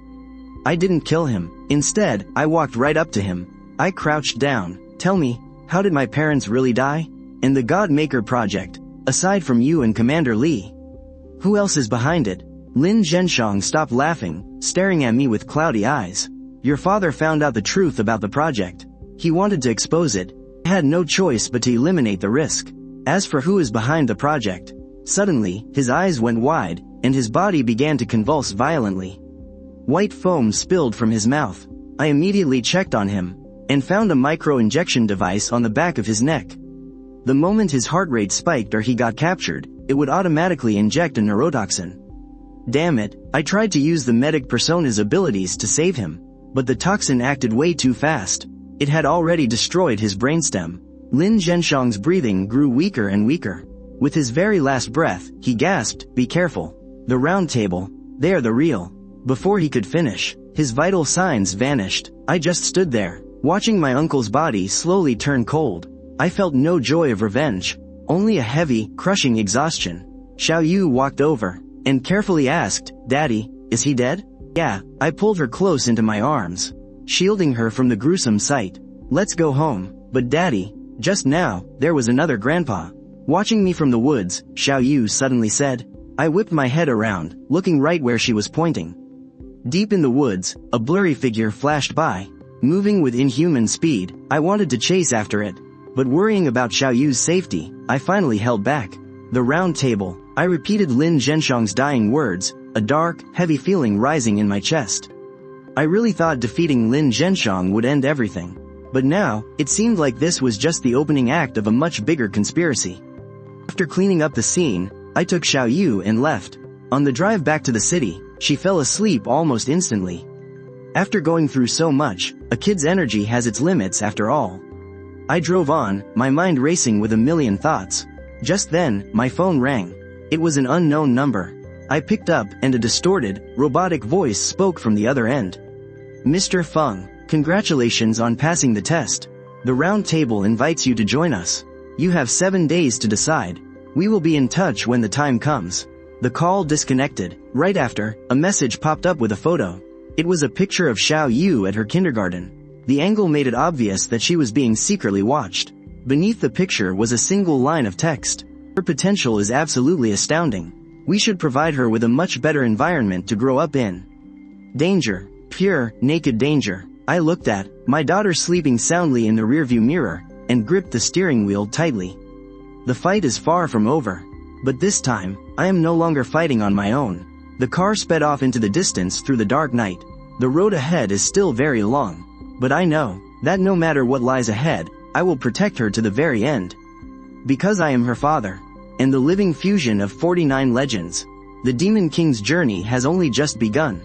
I didn't kill him. Instead, I walked right up to him. I crouched down. Tell me, how did my parents really die? And the God Maker project, aside from you and Commander Li, who else is behind it? Lin Zhenshang stopped laughing, staring at me with cloudy eyes. Your father found out the truth about the project. He wanted to expose it. I had no choice but to eliminate the risk. As for who is behind the project, suddenly, his eyes went wide, and his body began to convulse violently. White foam spilled from his mouth. I immediately checked on him, and found a micro-injection device on the back of his neck. The moment his heart rate spiked or he got captured, it would automatically inject a neurotoxin. Damn it, I tried to use the medic persona's abilities to save him, but the toxin acted way too fast. It had already destroyed his brainstem. Lin Zhenshang's breathing grew weaker and weaker. With his very last breath, he gasped, "Be careful. The round table, they are the real." Before he could finish, his vital signs vanished. I just stood there, watching my uncle's body slowly turn cold. I felt no joy of revenge, only a heavy, crushing exhaustion. Xiaoyu walked over, and carefully asked, "Daddy, is he dead?" "Yeah." I pulled her close into my arms, shielding her from the gruesome sight. "Let's go home." "But Daddy," just now, there was another grandpa watching me from the woods, Xiaoyu suddenly said. I whipped my head around, looking right where she was pointing. Deep in the woods, a blurry figure flashed by, moving with inhuman speed. I wanted to chase after it, but worrying about Xiaoyu's safety, I finally held back. The round table. I repeated Lin Zhenshang's dying words, a dark, heavy feeling rising in my chest. I really thought defeating Lin Zhenshang would end everything. But now, it seemed like this was just the opening act of a much bigger conspiracy. After cleaning up the scene, I took Xiaoyu and left. On the drive back to the city, she fell asleep almost instantly. After going through so much, a kid's energy has its limits after all. I drove on, my mind racing with a million thoughts. Just then, my phone rang. It was an unknown number. I picked up, and a distorted, robotic voice spoke from the other end. "Mr. Feng, congratulations on passing the test. The round table invites you to join us. You have 7 days to decide. We will be in touch when the time comes." The call disconnected. Right after, a message popped up with a photo. It was a picture of Xiaoyu at her kindergarten. The angle made it obvious that she was being secretly watched. Beneath the picture was a single line of text. "Her potential is absolutely astounding. We should provide her with a much better environment to grow up in." Danger. Pure, naked danger. I looked at my daughter sleeping soundly in the rearview mirror, and gripped the steering wheel tightly. The fight is far from over. But this time, I am no longer fighting on my own. The car sped off into the distance through the dark night. The road ahead is still very long. But I know that no matter what lies ahead, I will protect her to the very end. Because I am her father, and the living fusion of 49 legends. The Demon King's journey has only just begun.